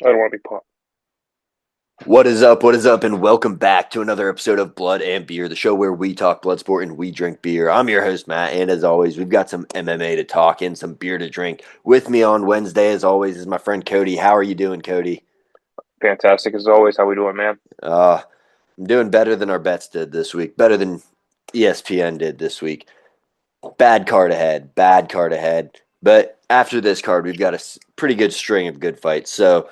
I don't want to be popped. What is up? What is up? And welcome back to another episode of Blood and Beer, the show where we talk blood sport and we drink beer. I'm your host, Matt, and as always, we've got some MMA to talk and some beer to drink. With me on Wednesday, as always, is my friend Cody. How are you doing, Cody? Fantastic as always. How we doing, man? Uh, I'm doing better than our bets did this week, better than ESPN did this week. Bad card ahead, bad card ahead. But after this card, we've got a pretty good string of good fights. So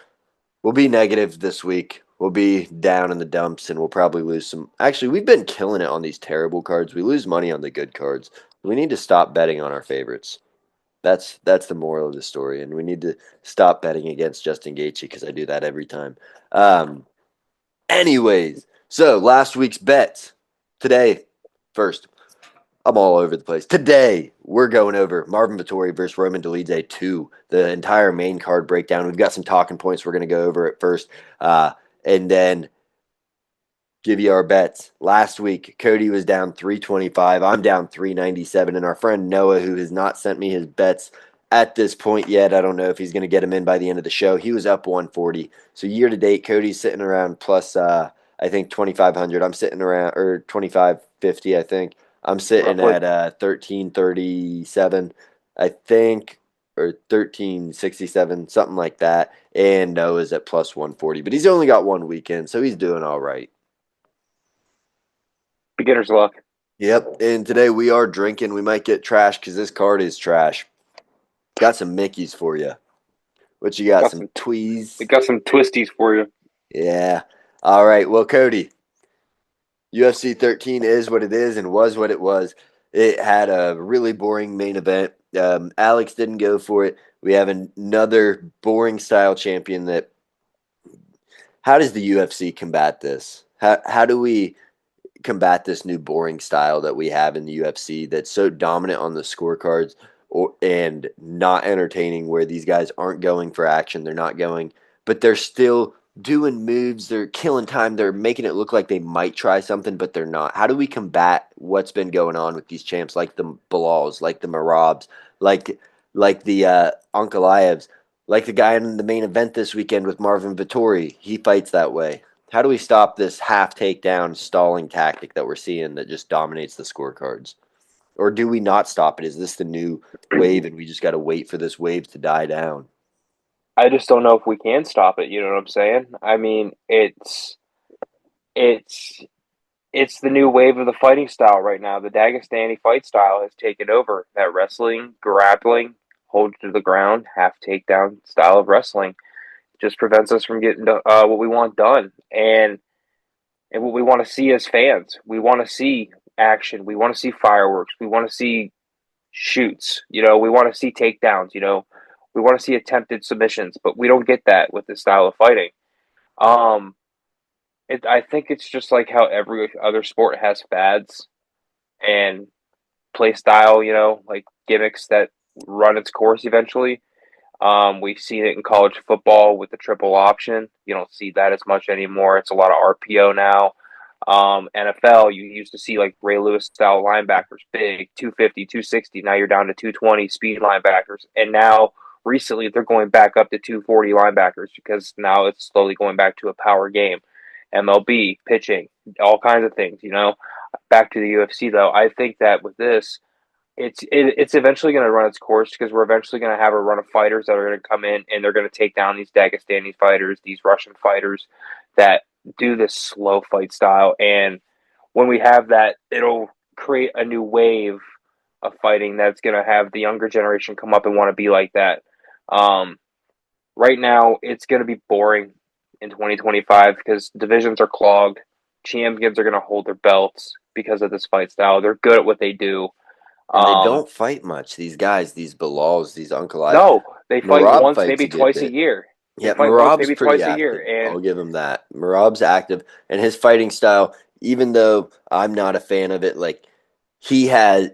we'll be negative this week. We'll be down in the dumps and we'll probably lose some. Actually, we've been killing it on these terrible cards. We lose money on the good cards. We need to stop betting on our favorites. That's the moral of the story, and we need to stop betting against Justin Gaethje because I do that every time. Um, anyways, so last week's bets today. First, I'm all over the place. Today, we're going over Marvin Vettori versus Roman Dolidze 2, the entire main card breakdown. We've got some talking points we're going to go over at first, and then give you our bets. Last week, Cody was down 325. I'm down 397. And our friend Noah, who has not sent me his bets at this point yet, I don't know if he's going to get them in by the end of the show. He was up 140. So year to date, Cody's sitting around plus, I think, 2,500. I'm sitting around, or 2,550, I think. I'm sitting Roughly. at 1337, I think, or 1367, something like that. And Noah's at plus 140. But he's only got one weekend, so he's doing all right. Beginner's luck. Yep. And today we are drinking. We might get trash because this card is trash. Got some Mickeys for you. What you got? Got Some some. We Tweez? got some twisties for you. Yeah. All right. Well, Cody, UFC 13 is what it is and was what it was. It had a really boring main event. Alex didn't go for it. We have another boring style champion that. How does the UFC combat this? How do we combat this new boring style that we have in the UFC that's so dominant on the scorecards and not entertaining where these guys aren't going for action, they're not going, but they're still doing moves, they're killing time, they're making it look like they might try something but they're not. How do we combat what's been going on with these champs like the Bilals, like the Marabs, like the Ankalaevs, like the guy in the main event this weekend with Marvin Vettori? He fights that way. How do we stop this half takedown stalling tactic that we're seeing that just dominates the scorecards? Or do we not stop it? Is this the new wave and we just got to wait for this wave to die down? I just don't know if we can stop it. You know what I'm saying? I mean, it's it's the new wave of the fighting style right now. The Dagestani fight style has taken over. That wrestling, grappling, hold to the ground, half takedown style of wrestling just prevents us from getting what we want done. And what we want to see as fans. We want to see action. We want to see fireworks. We want to see shoots. We want to see takedowns. We want to see attempted submissions, but we don't get that with this style of fighting. Um, I think it's just like how every other sport has fads and play style. Like gimmicks that run its course eventually. We've seen it in college football with the triple option. You don't see that as much anymore. It's a lot of RPO now. NFL, you used to see like Ray Lewis style linebackers, big 250, 260. Now you're down to 220 speed linebackers. And now recently they're going back up to 240 linebackers because now it's slowly going back to a power game. MLB, pitching, all kinds of things. Back to the UFC though, I think that with this, it's eventually going to run its course because we're eventually going to have a run of fighters that are going to come in and they're going to take down these Dagestani fighters, these Russian fighters that do this slow fight style. And when we have that, it'll create a new wave of fighting that's going to have the younger generation come up and want to be like that. Um, right now, it's going to be boring in 2025 because divisions are clogged. Champions are going to hold their belts because of this fight style. They're good at what they do. And they Um, don't fight much. These guys, these Bilals, these Uncle I. No, they fight Marab once, fights a maybe good twice a bit. year. They Yeah, fight once, Marab's maybe pretty twice a year, active. and I'll give him that. Marab's active, and his fighting style, even though I'm not a fan of it, like he has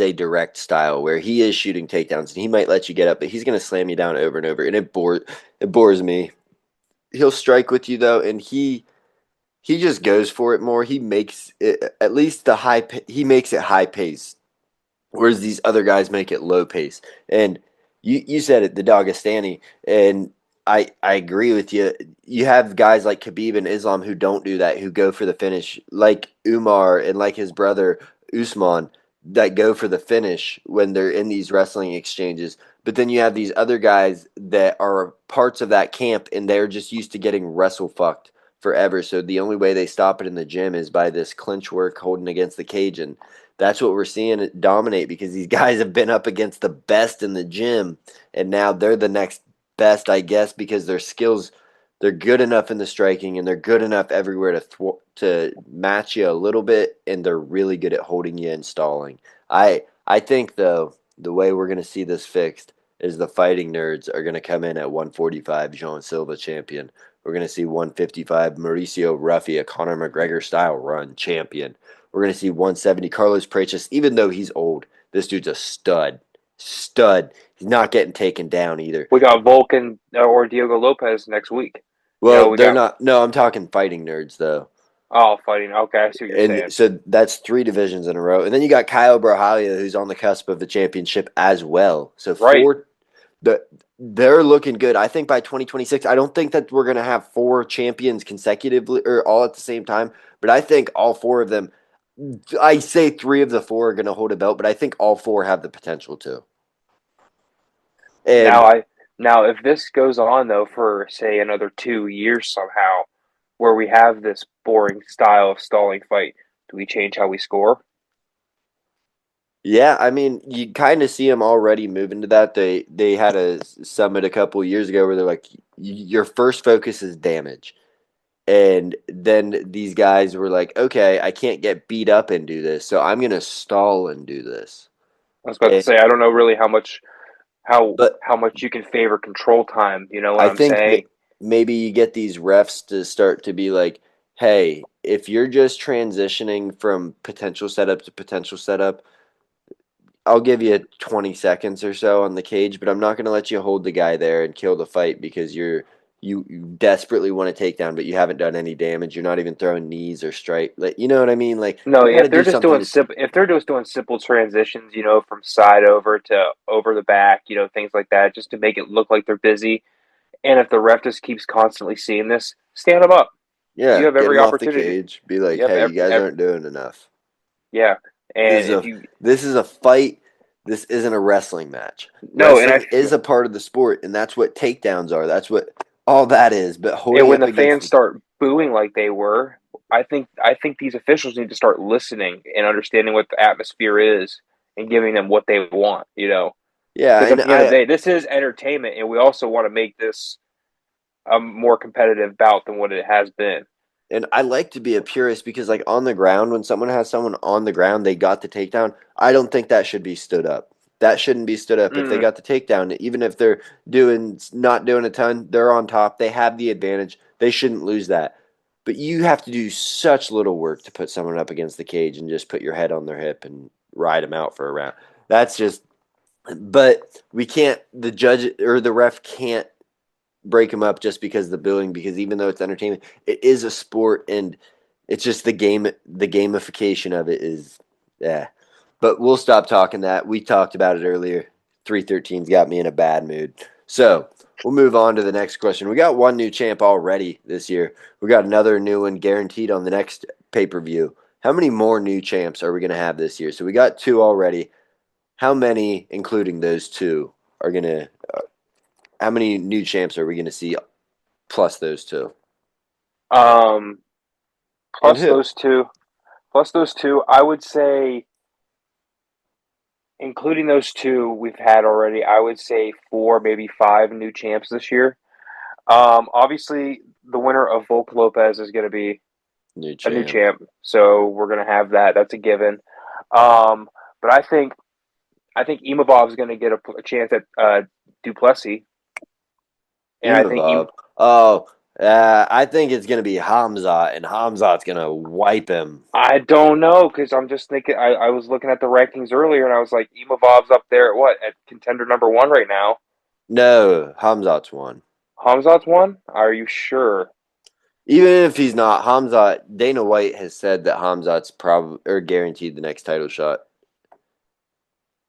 a direct style where he is shooting takedowns and he might let you get up, but he's gonna slam you down over and over, and it bores me. He'll strike with you though, and he just goes for it more. He makes it at least he makes it high pace, whereas these other guys make it low pace. And you said it, the Dagestani, and I agree with you. You have guys like Khabib and Islam who don't do that, who go for the finish, like Umar and like his brother Usman, that go for the finish when they're in these wrestling exchanges. But then you have these other guys that are parts of that camp and they're just used to getting wrestle fucked forever. So the only way they stop it in the gym is by this clinch work holding against the cage. And that's what we're seeing it dominate because these guys have been up against the best in the gym and now they're the next best, I guess, because their skills, they're good enough in the striking and they're good enough everywhere to match you a little bit, and they're really good at holding you and stalling. I think though the way we're gonna see this fixed is the fighting nerds are gonna come in at 145, Joan Silva champion. We're gonna see 155 Mauricio Ruffy, a Conor McGregor style run champion. We're gonna see 170 Carlos Precious, even though he's old. This dude's a stud. Stud. He's not getting taken down either. We got Volkan or Diego Lopez next week. Well, We they're got not. No, I'm talking fighting nerds though. fighting. Okay, I see what you're And saying. so that's three divisions in a row. And then you got Kyle Brahalia, who's on the cusp of the championship as well. So Right. they're looking good. I think by 2026, I don't think that we're gonna have four champions consecutively or all at the same time, but I think all four of them. I say three of the four are gonna hold a belt, but I think all four have the potential to. Now And I now if this goes on though for say another 2 years somehow, where we have this boring style of stalling fight, do we change how we score? yeah, I mean, you kind of see them already moving to that. They had a summit a couple years ago where they're like, your first focus is damage, and then these guys were like, okay, I can't get beat up and do this, so I'm gonna stall and do this. I was about to And say I don't know really how but how much you can favor control time. You know what I I'm think saying? maybe you get these refs to start to be like, hey, if you're just transitioning from potential setup to potential setup, I'll give you 20 seconds or so on the cage, but I'm not going to let you hold the guy there and kill the fight because you desperately want to take down, but you haven't done any damage. You're not even throwing knees or strike. Like, you know what I mean? Like No, you got to if they're do just something doing to. simple, if they're just doing simple transitions, from side over to over the back, things like that, just to make it look like they're busy. And if the ref just keeps constantly seeing this, stand them up. You Yeah, have get every him off the opportunity. cage. Be like, You have hey, you guys aren't doing enough. yeah. This And is if a you this is a fight. This isn't a wrestling match. no, and Wrestling is a part of the sport, and that's what takedowns are. That's what all that is. But and holding when up the against fans the start booing like they were, I think these officials need to start listening and understanding what the atmosphere is and giving them what they want. yeah, Because and at the end of I the day, this is entertainment, and we also want to make this a more competitive bout than what it has been. And I like to be a purist because, like, on the ground, when someone has someone on the ground, they got the takedown. I don't think that should be stood up. That shouldn't be stood up. If they Mm, got the takedown, even if they're not doing a ton, they're on top. They have the advantage. They shouldn't lose that. But you have to do such little work to put someone up against the cage and just put your head on their hip and ride them out for a round. That's just. But we can't. The judge or the ref can't break them up just because of the billing, because even though it's entertainment, it is a sport, and it's just the gamification of it is, yeah. But we'll stop talking that. We talked about it earlier. 313's got me in a bad mood. So we'll move on to the next question. We got one new champ already this year. We got another new one guaranteed on the next pay-per-view. How many more new champs are we going to have this year? So we got two already. How many, including those two, are going to how many new champs are we going to see plus those two? um, And plus who? those two, I would say, including those two we've had already, I would say four, maybe five new champs this year. Obviously, the winner of Volk Lopez is going to be New a new champ. champ, so we're going to have that. That's a given. Um, but I think Imavov is going to get a chance at Duplessis, and I think Imavov. Oh, I think it's going to be Hamzat, and Hamzat's going to wipe him. I don't know because I'm just thinking. I was looking at the rankings earlier, and I was like, Imavov's up there at what, at contender number one right now. No, Hamzat's one. Hamzat's one. Are you sure? Even if he's not, Hamzat, Dana White has said that Hamzat's probably or guaranteed the next title shot.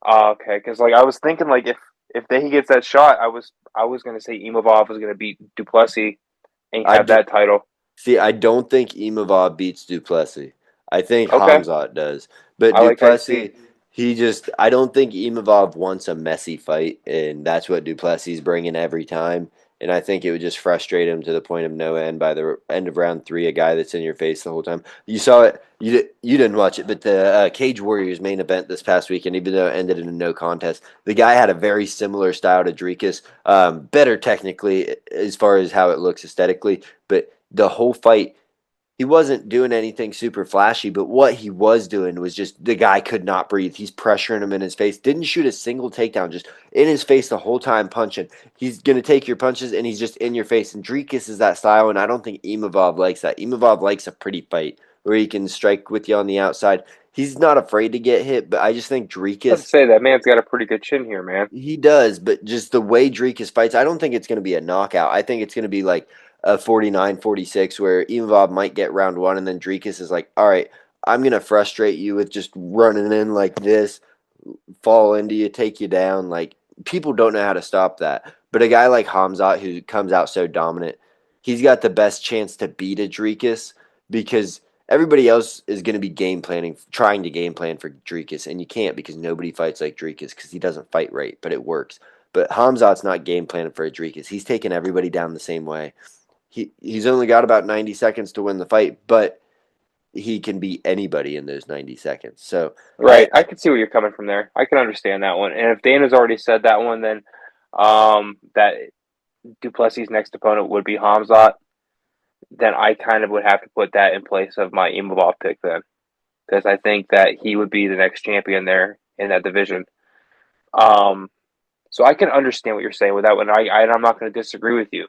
Okay, because like I was thinking, like if he gets that shot, I was going to say Imavov was going to beat Duplessis and I have do, that title. See, I don't think Imavov beats Duplessis. I think Okay, Hamzat does. But I like how you see. Duplessis, I don't think Imavov wants a messy fight, and that's what Duplessis is bringing every time. And I think it would just frustrate him to the point of no end by the end of round three, a guy that's in your face the whole time. You saw it, you didn't watch it, but the Cage Warriors main event this past weekend, even though it ended in a no contest, the guy had a very similar style to Dricus, better technically as far as how it looks aesthetically, but the whole fight, he wasn't doing anything super flashy, but what he was doing was just the guy could not breathe. He's pressuring him in his face. Didn't shoot a single takedown, just in his face the whole time punching. He's going to take your punches and he's just in your face. And Dricus is that style, and I don't think Imavov likes that. Imavov likes a pretty fight where he can strike with you on the outside. He's not afraid to get hit, but I just think Let's Dricus, say that man's got a pretty good chin here, man. he does, but just the way Dricus fights, I don't think it's going to be a knockout. I think it's going to be like a 49-46 where Imavov might get round one and then Dricus is like, all right, I'm going to frustrate you with just running in like this, fall into you, take you down. Like, people don't know how to stop that. But a guy like Hamzat who comes out so dominant, he's got the best chance to beat Adrikas because everybody else is going to be game planning, trying to game plan for Dricus, and you can't because nobody fights like Dricus because he doesn't fight right, but it works. But Hamzat's not game planning for Adrikas. He's taking everybody down the same way. He's only got about 90 seconds to win the fight, but he can beat anybody in those 90 seconds. So I Right, I can see where you're coming from there. I can understand that one. And if Dana's already said that one, then that Duplessis' next opponent would be Hamzat. Then I kind of would have to put that in place of my Imavov pick then, because I think that he would be the next champion there in that division. Um, so I can understand what you're saying with that one. I'm not going to disagree with you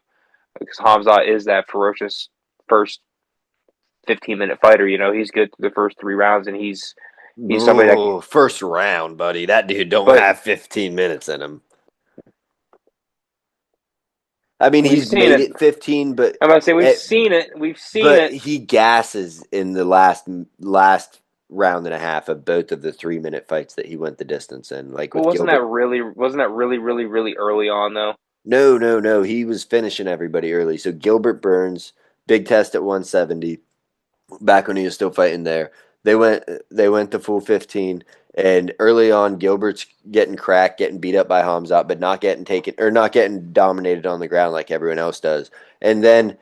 because Hamza is that ferocious first 15-minute fighter. You know, he's good through the first three rounds, and he's somebody that. Ooh, first round, buddy. That dude don't But have 15 minutes in him. I mean, we've he's seen made it. it 15, but I'm about to say we've it, seen it. We've seen but it. he gasses in the last round and a half of both of the 3 minute fights that he went the distance in, like Well, with Gilbert. wasn't that really really really early on though? No, no, no. He was finishing everybody early. So Gilbert Burns, big test at 170. Back when he was still fighting there. They went the full 15, and early on Gilbert's getting cracked, getting beat up by Hamzat, but not getting taken or not getting dominated on the ground like everyone else does. And then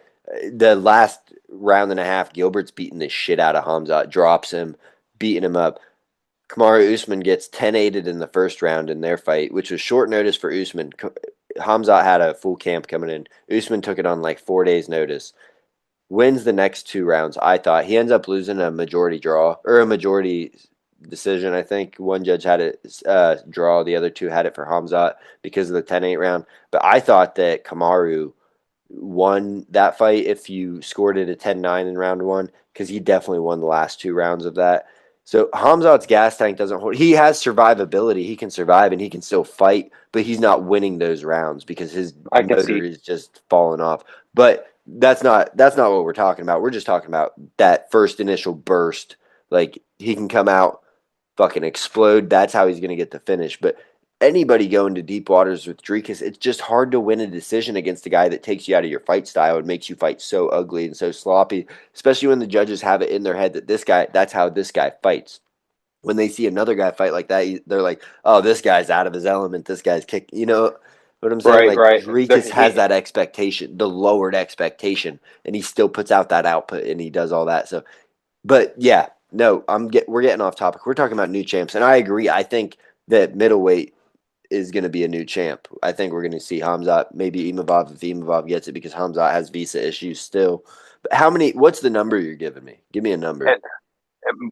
the last round and a half, Gilbert's beating the shit out of Hamzat, drops him, beating him up. Kamaru Usman gets 10-8'd in the first round in their fight, which was short notice for Usman. Hamzat had a full camp coming in. Usman took it on like 4 days' notice, wins the next two rounds. I thought he ends up losing a majority draw or a majority decision. I think one judge had it draw, the other two had it for Hamzat because of the 10-8 round. But I thought that Kamaru won that fight if you scored it a 10-9 in round one because he definitely won the last two rounds of that. So Hamzat's gas tank doesn't hold. He has survivability. He can survive and he can still fight, but he's not winning those rounds because his I can motor see. is just falling off. But that's not what we're talking about. We're just talking about that first initial burst. Like he can come out, fucking explode. That's how he's going to get the finish. But anybody going to deep waters with Dricus, it's just hard to win a decision against a guy that takes you out of your fight style and makes you fight so ugly and so sloppy, especially when the judges have it in their head that that's how this guy fights. When they see another guy fight like that, they're like, "Oh, this guy's out of his element. This guy's kick." You know what I'm saying? Right, Like right. Dricus has that expectation, the lowered expectation, and he still puts out that output and he does all that. So, but yeah, no, we're getting off topic. We're talking about new champs, and I agree. I think that middleweight is going to be a new champ. I think we're going to see Hamzat, maybe Imavov if Imavov gets it because Hamzat has visa issues still. But how many? What's the number you're giving me? Give me a number. And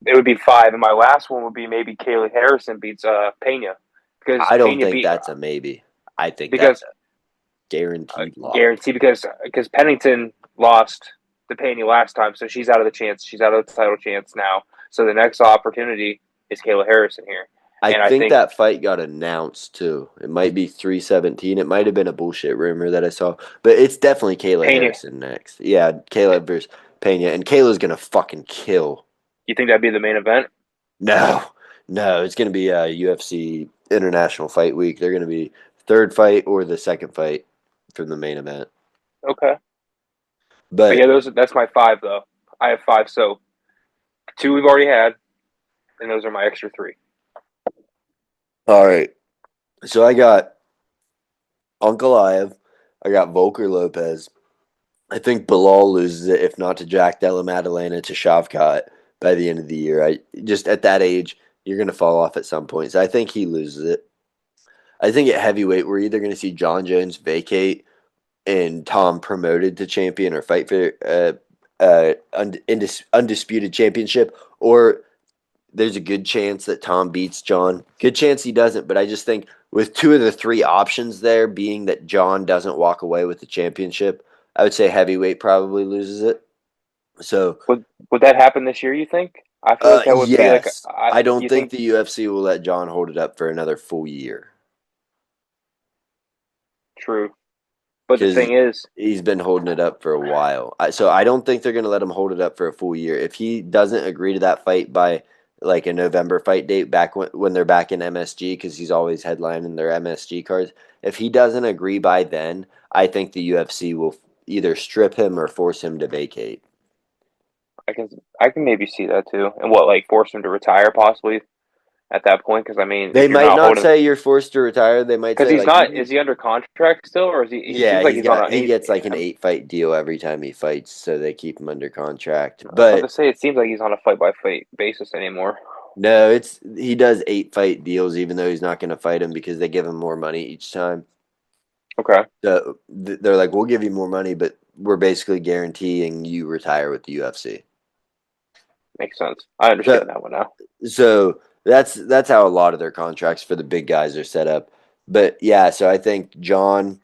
it would be five, and my last one would be maybe Kaylee Harrison beats Pena because I don't Pena think beat that's a maybe. I think that's because a guaranteed lock. guarantee because Pennington lost to Pena last time, so she's out of the chance. She's out of the title chance now. So the next opportunity is Kayla Harrison here, I and I think think that fight got announced too. It might be 317. It might have been a bullshit rumor that I saw, but it's definitely Kayla Pena. Harrison next. Yeah, Kayla versus Pena, and Kayla's gonna fucking kill. You think that'd be the main event? No, no, it's gonna be a UFC International Fight Week. They're gonna be third fight or the second fight from the main event. Okay. But yeah, But that's my five though. I have five, so two we've already had, and those are my extra three. all right, so I got Ankalaev, I got Volker Lopez. I think Bilal loses it, if not to Jack Della Maddalena, to Shavkat by the end of the year. I just at that age, you're going to fall off at some point. So I think he loses it. I think at heavyweight, we're either going to see John Jones vacate and Tom promoted to champion or fight for undisputed championship, or there's a good chance that Tom beats John. Good chance he doesn't, but I just think with two of the three options there being that John doesn't walk away with the championship, I would say heavyweight probably loses it. So, Would that happen this year? You think? I feel like that would be like. yes, I don't You think think? the UFC will let John hold it up for another full year True. But the because thing is, he's been holding it up for a while. So I don't think they're going to let him hold it up for a full year. If he doesn't agree to that fight by like a November fight date back when they're back in MSG, because he's always headlining their MSG cards. If he doesn't agree by then, I think the UFC will either strip him or force him to vacate. I can I can maybe see that too. And what, like, force him to retire possibly at that point? Because I mean, They if you're might not not holding, say you're forced to retire. They might because say he's like not. Is he under contract still, or is he? He yeah, seems like he's on a. he gets like an I'm 8 fight deal every time he fights, so they keep him under contract. about to But say it seems like he's on a fight by fight basis anymore. no, it's he does 8 fight deals, even though he's not going to fight him because they give him more money each time. Okay, So they're like, we'll give you more money, but we're basically guaranteeing you retire with the UFC. makes sense. I So understand that one now. so that's how a lot of their contracts for the big guys are set up. But yeah, so I think John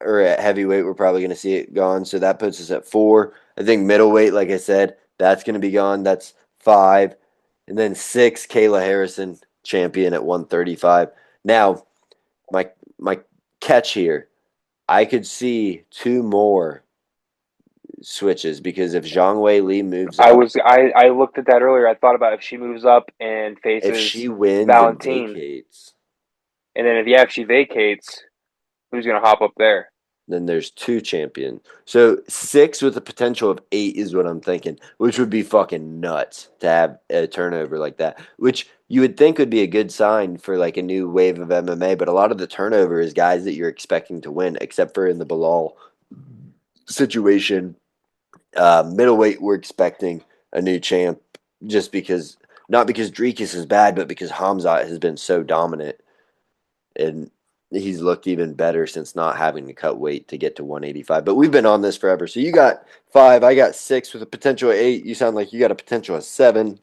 or at heavyweight, we're probably going to see it gone. So that puts us at 4. I think middleweight, like I said, that's going to be gone. That's 5. And then 6, Kayla Harrison, champion at 135. Now, my my catch here, I could see 2 more switches because if Zhang Wei Li moves up, I looked at that earlier. I thought about if she moves up and if she faces wins and Valentine, vacates, and then if she vacates, who's gonna hop up there? then there's 2 champions. So 6 with the potential of 8 is what I'm thinking, which would be fucking nuts to have a turnover like that. Which you would think would be a good sign for like a new wave of MMA, but a lot of the turnover is guys that you're expecting to win, except for in the Bilal situation. Middleweight, we're expecting a new champ just because, not because Dreekis is bad, but because Hamzat has been so dominant and he's looked even better since not having to cut weight to get to 185. But we've been on this forever. So you got 5, I got 6 with a potential of 8. You sound like you got a potential of 7.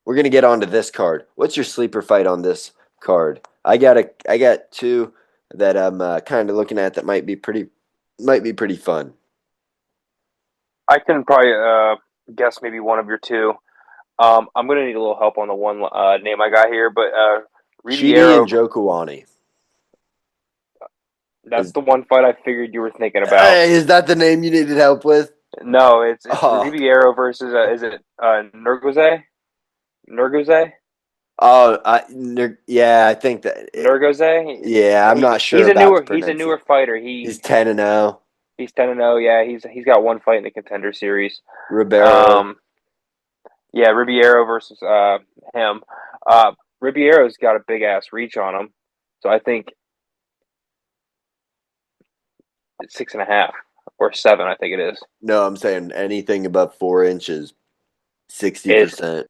We're gonna get onto this card. What's your sleeper fight on this card? I got 2 that I'm kind of looking at that might be pretty fun. I can probably guess maybe one of your two. I'm gonna need a little help on the one name I got here, but Chidi and Riviera. Joe Kawani. That's Is the one fight I figured you were thinking about. is that the name you needed help with? No, it's Oh, Riviera versus is it Nurgoze? Nurgoze? yeah, I think that. Nurgoze? Yeah, I'm not sure about the He's a newer pronunciation. fighter. He's 10-0. He's 10-0. Yeah, he's got one fight in the contender series. Ribeiro. Um, yeah, Ribeiro versus him. Uh, Ribeiro's got a big ass reach on him, so I think it's 6.5 or 7. I think it is. No, I'm saying anything above 4 inches, Is 60%.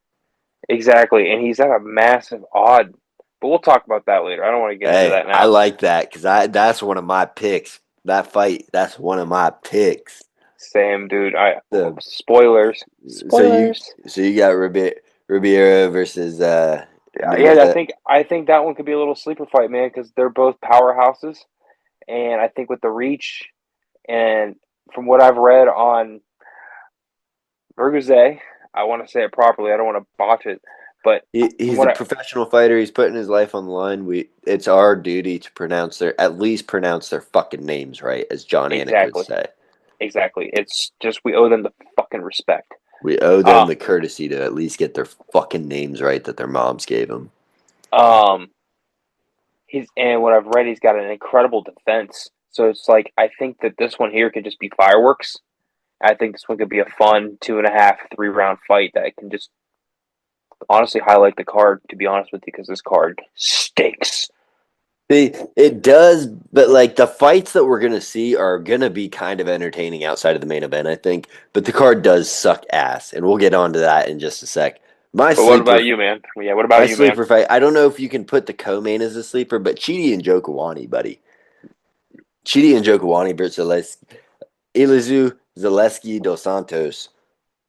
exactly, and he's at a massive odd. But we'll talk about that later. I don't want to get into Hey, that I now. like that because I that's one of my picks. That fight, that's one of my picks. Same, dude. I The spoilers. so you Spoilers. so you got Ribeiro versus Yeah, Mendoza. I think that one could be a little sleeper fight, man, because they're both powerhouses, and I think with the reach and from what I've read on Berguze, I want to say it properly. I don't want to botch it, but from He's what a I professional fighter. He's putting his life on the line. It's our duty to at least pronounce their fucking names right, as John Anik would exactly, say. exactly. It's just we owe them the fucking respect. We owe them Uh, the courtesy to at least get their fucking names right that their moms gave them. um, and what I've read, he's got an incredible defense. So it's like I think that this one here could just be fireworks. I think this one could be a fun 2.5, 3 round fight that can just honestly highlight the card. To be honest with you, because this card stinks. It does, but like the fights that we're gonna see are gonna be kind of entertaining outside of the main event, I think. But the card does suck ass, and we'll get onto that in just a sec. My But what sleeper, about you, man? Yeah, what my about you, man? sleeper fight. I don't know if you can put the co-main as a sleeper, but Chidi and Jokawani, buddy. Chidi and Jokawani versus Ilizu Zaleski dos Santos.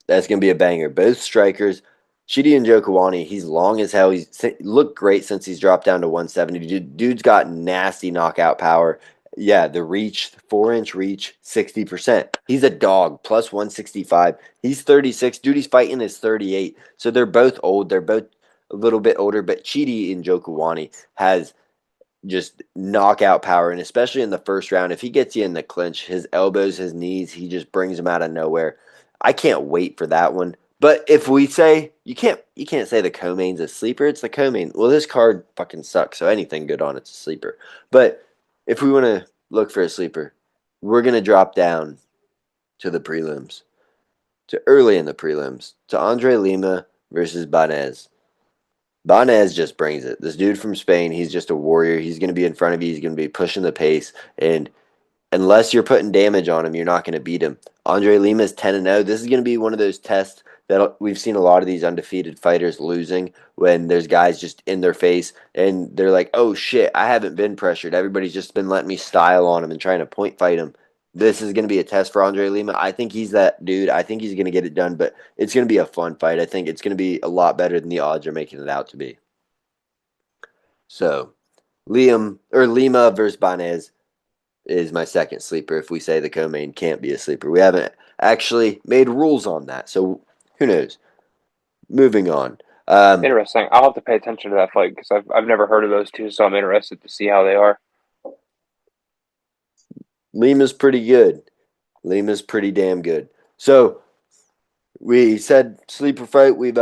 That's going to be a banger. Both strikers. Chidi and Jokawani, he's long as hell. He's looked great since he's dropped down to 170. Dude's got nasty knockout power. Yeah, the reach, 4-inch reach, 60%. He's a dog, plus 165. He's 36. Dude, he's fighting is 38. So they're both old. They're both a little bit older, but Chidi and Jokawani has just knockout power, and especially in the first round, if he gets you in the clinch, his elbows, his knees, he just brings them out of nowhere. I can't wait for that one. But if we say you can't say the co-main's a sleeper, it's the co-main. Well, this card fucking sucks, so anything good on it's a sleeper. But if we want to look for a sleeper, we're gonna drop down to the prelims, to early in the prelims, to Andre Lima versus Banez. Banez just brings it. This dude from Spain, he's just a warrior. He's going to be in front of you. He's going to be pushing the pace. And unless you're putting damage on him, you're not going to beat him. Andre Lima is 10-0. This is going to be one of those tests that we've seen a lot of these undefeated fighters losing when there's guys just in their face and they're like, oh shit, I haven't been pressured. Everybody's just been letting me style on him and trying to point fight him. This is going to be a test for Andre Lima. I think he's that dude. I think he's going to get it done, but it's going to be a fun fight. I think it's going to be a lot better than the odds are making it out to be. So, Lima versus Banez is my second sleeper. If we say the co-main can't be a sleeper, we haven't actually made rules on that. So, who knows? Moving on. Interesting. I'll have to pay attention to that fight because I've never heard of those two, so I'm interested to see how they are. Lima's pretty good. Lima's pretty damn good. So, we said sleeper fight. We've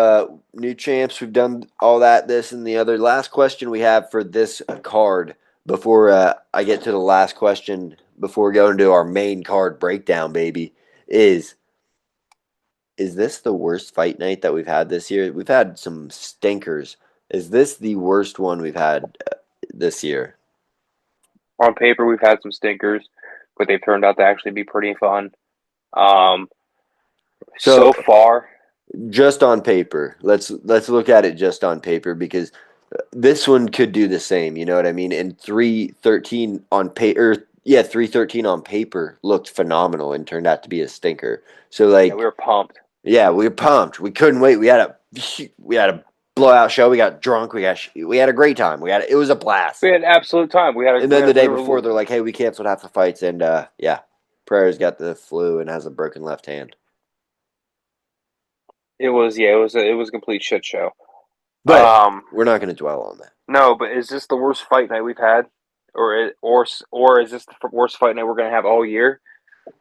new champs. We've done all that, this and the other. Last question we have for this card before I get to the last question before going to our main card breakdown, baby, is this the worst fight night that we've had this year? We've had some stinkers. Is this the worst one we've had this year? On paper, we've had some stinkers, but they've turned out to actually be pretty fun. Um, So so far, just on paper, let's look at it just on paper because this one could do the same. You know what I mean? And 313 on paper, yeah, 313 on paper looked phenomenal and turned out to be a stinker. So yeah, we like, were pumped. yeah, we were pumped. We couldn't wait. We had a blowout show. We got drunk. We had a great time. It was a blast. We had absolute time. And then the day before, they're like, "Hey, we canceled half the fights." And yeah, Prayer's got the flu and has a broken left hand. it was a complete shit show. But we're not going to dwell on that. No, but is this the worst fight night we've had, or is this the worst fight night we're gonna have all year?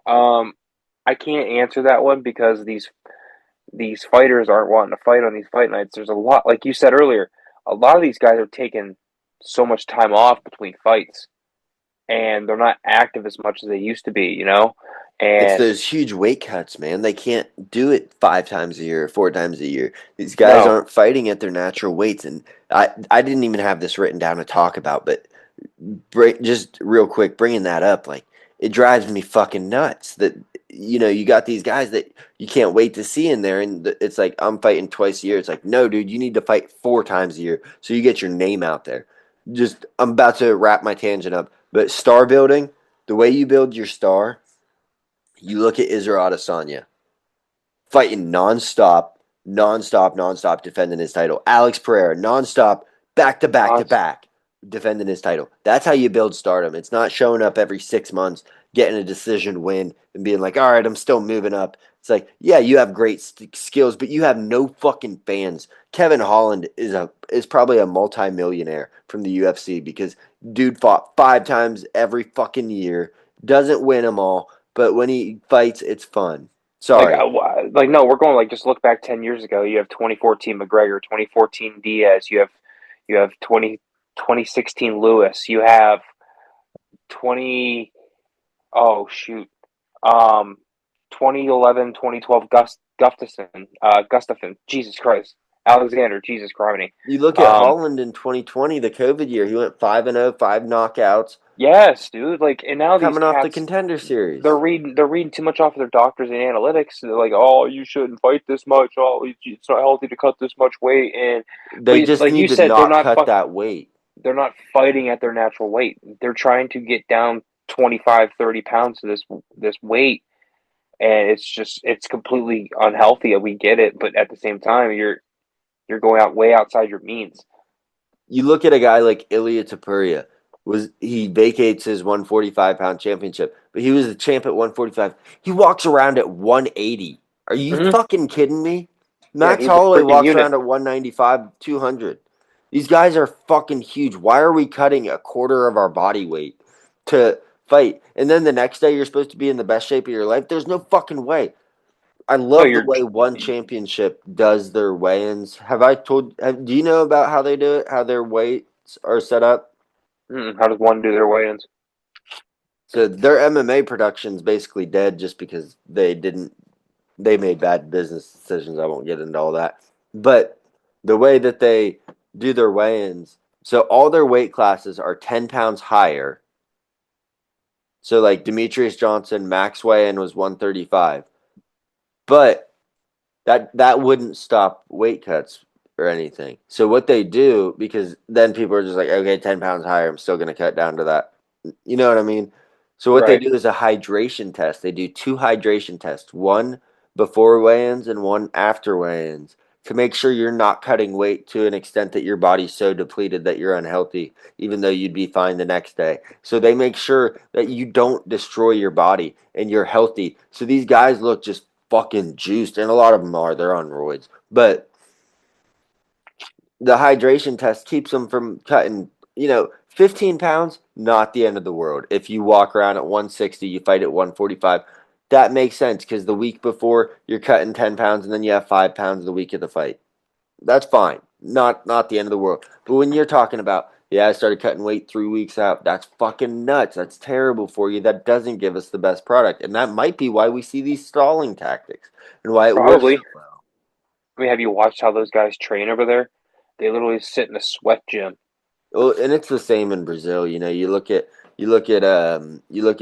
Um, I can't answer that one because these fighters aren't wanting to fight on these fight nights. There's a lot, like you said earlier, a lot of these guys are taking so much time off between fights, and they're not active as much as they used to be. It's And those huge weight cuts, man. They can't do it 5 times a year, 4 times a year. These guys no, aren't fighting at their natural weights. And I didn't even have this written down to talk about, but just real quick, bringing that up, like it drives me fucking nuts that you got these guys that you can't wait to see in there, and it's like I'm fighting twice a year. It's like no, dude, you need to fight 4 times a year so you get your name out there. Just I'm about to wrap my tangent up, but star building, the way you build your star, you look at Israel Adesanya fighting nonstop, defending his title. Alex Pereira, nonstop, back to back to honest, back, defending his title. That's how you build stardom. It's not showing up every 6 months, getting a decision win, and being like, all right, I'm still moving up. It's like, yeah, you have great skills, but you have no fucking fans. Kevin Holland is probably a multimillionaire from the UFC because dude fought 5 times every fucking year, doesn't win them all, but when he fights, it's fun. Sorry. no, we're going like just look back 10 years ago. You have 2014 McGregor, 2014 Diaz. You have 2016 Lewis. You have 20. Oh shoot. Um, 2011, 2012 Gustafson. Jesus Christ. Alexander. Jesus Christ. You look at Um, Holland in 2020, the COVID year. He went 5-0, 5 knockouts, yes, dude. Like, and now these coming off the cats, Contender they're Series. reading too much off of their doctors and analytics. They're like, oh, you shouldn't fight this much. Oh, it's not healthy to cut this much weight. And They but just like you need to said, not cut that weight. they're not fighting at their natural weight. They're trying to get down 25, 30 pounds to this weight, and it's completely unhealthy. We get it, but at the same time, you're going out way outside your means. You look at a guy like Ilya Tapuria, he vacates his 145-pound championship, but he was the champ at 145. He walks around at 180. Are you Mm-hmm. fucking kidding me? Yeah, Max he's a Holloway freaking walks unit. around at 195, 200. These guys are fucking huge. Why are we cutting a quarter of our body weight to fight? And then the next day you're supposed to be in the best shape of your life? There's no fucking way. I No, love the you're way One Championship does their weigh-ins. Do you know about how they do it? How their weights are set up? how does one do their weigh-ins? So their MMA production's basically dead just because they made bad business decisions. I won't get into all that. But the way that they do their weigh-ins, so all their weight classes are 10 pounds higher. So like Demetrius Johnson, max weigh-in was 135. But that wouldn't stop weight cuts or anything. So what they do, because then people are just like, okay, 10 pounds higher, I'm still going to cut down to that. You know what I mean? So what they Right. do is a hydration test. They do two hydration tests, one before weigh-ins and one after weigh-ins, to make sure you're not cutting weight to an extent that your body's so depleted that you're unhealthy, even though you'd be fine the next day. So they make sure that you don't destroy your body and you're healthy. So these guys look just fucking juiced, and a lot of them are. They're on roids, but the hydration test keeps them from cutting. 15 pounds, not the end of the world. If you walk around at 160, you fight at 145. That makes sense because the week before you're cutting 10 pounds, and then you have 5 pounds the week of the fight. That's fine. Not the end of the world. But when you're talking about, yeah, I started cutting weight 3 weeks out, that's fucking nuts. That's terrible for you. That doesn't give us the best product. And that might be why we see these stalling tactics and why it works so Probably. well. I mean, have you watched how those guys train over there? They literally sit in a sweat gym. Well, and it's the same in Brazil. You look at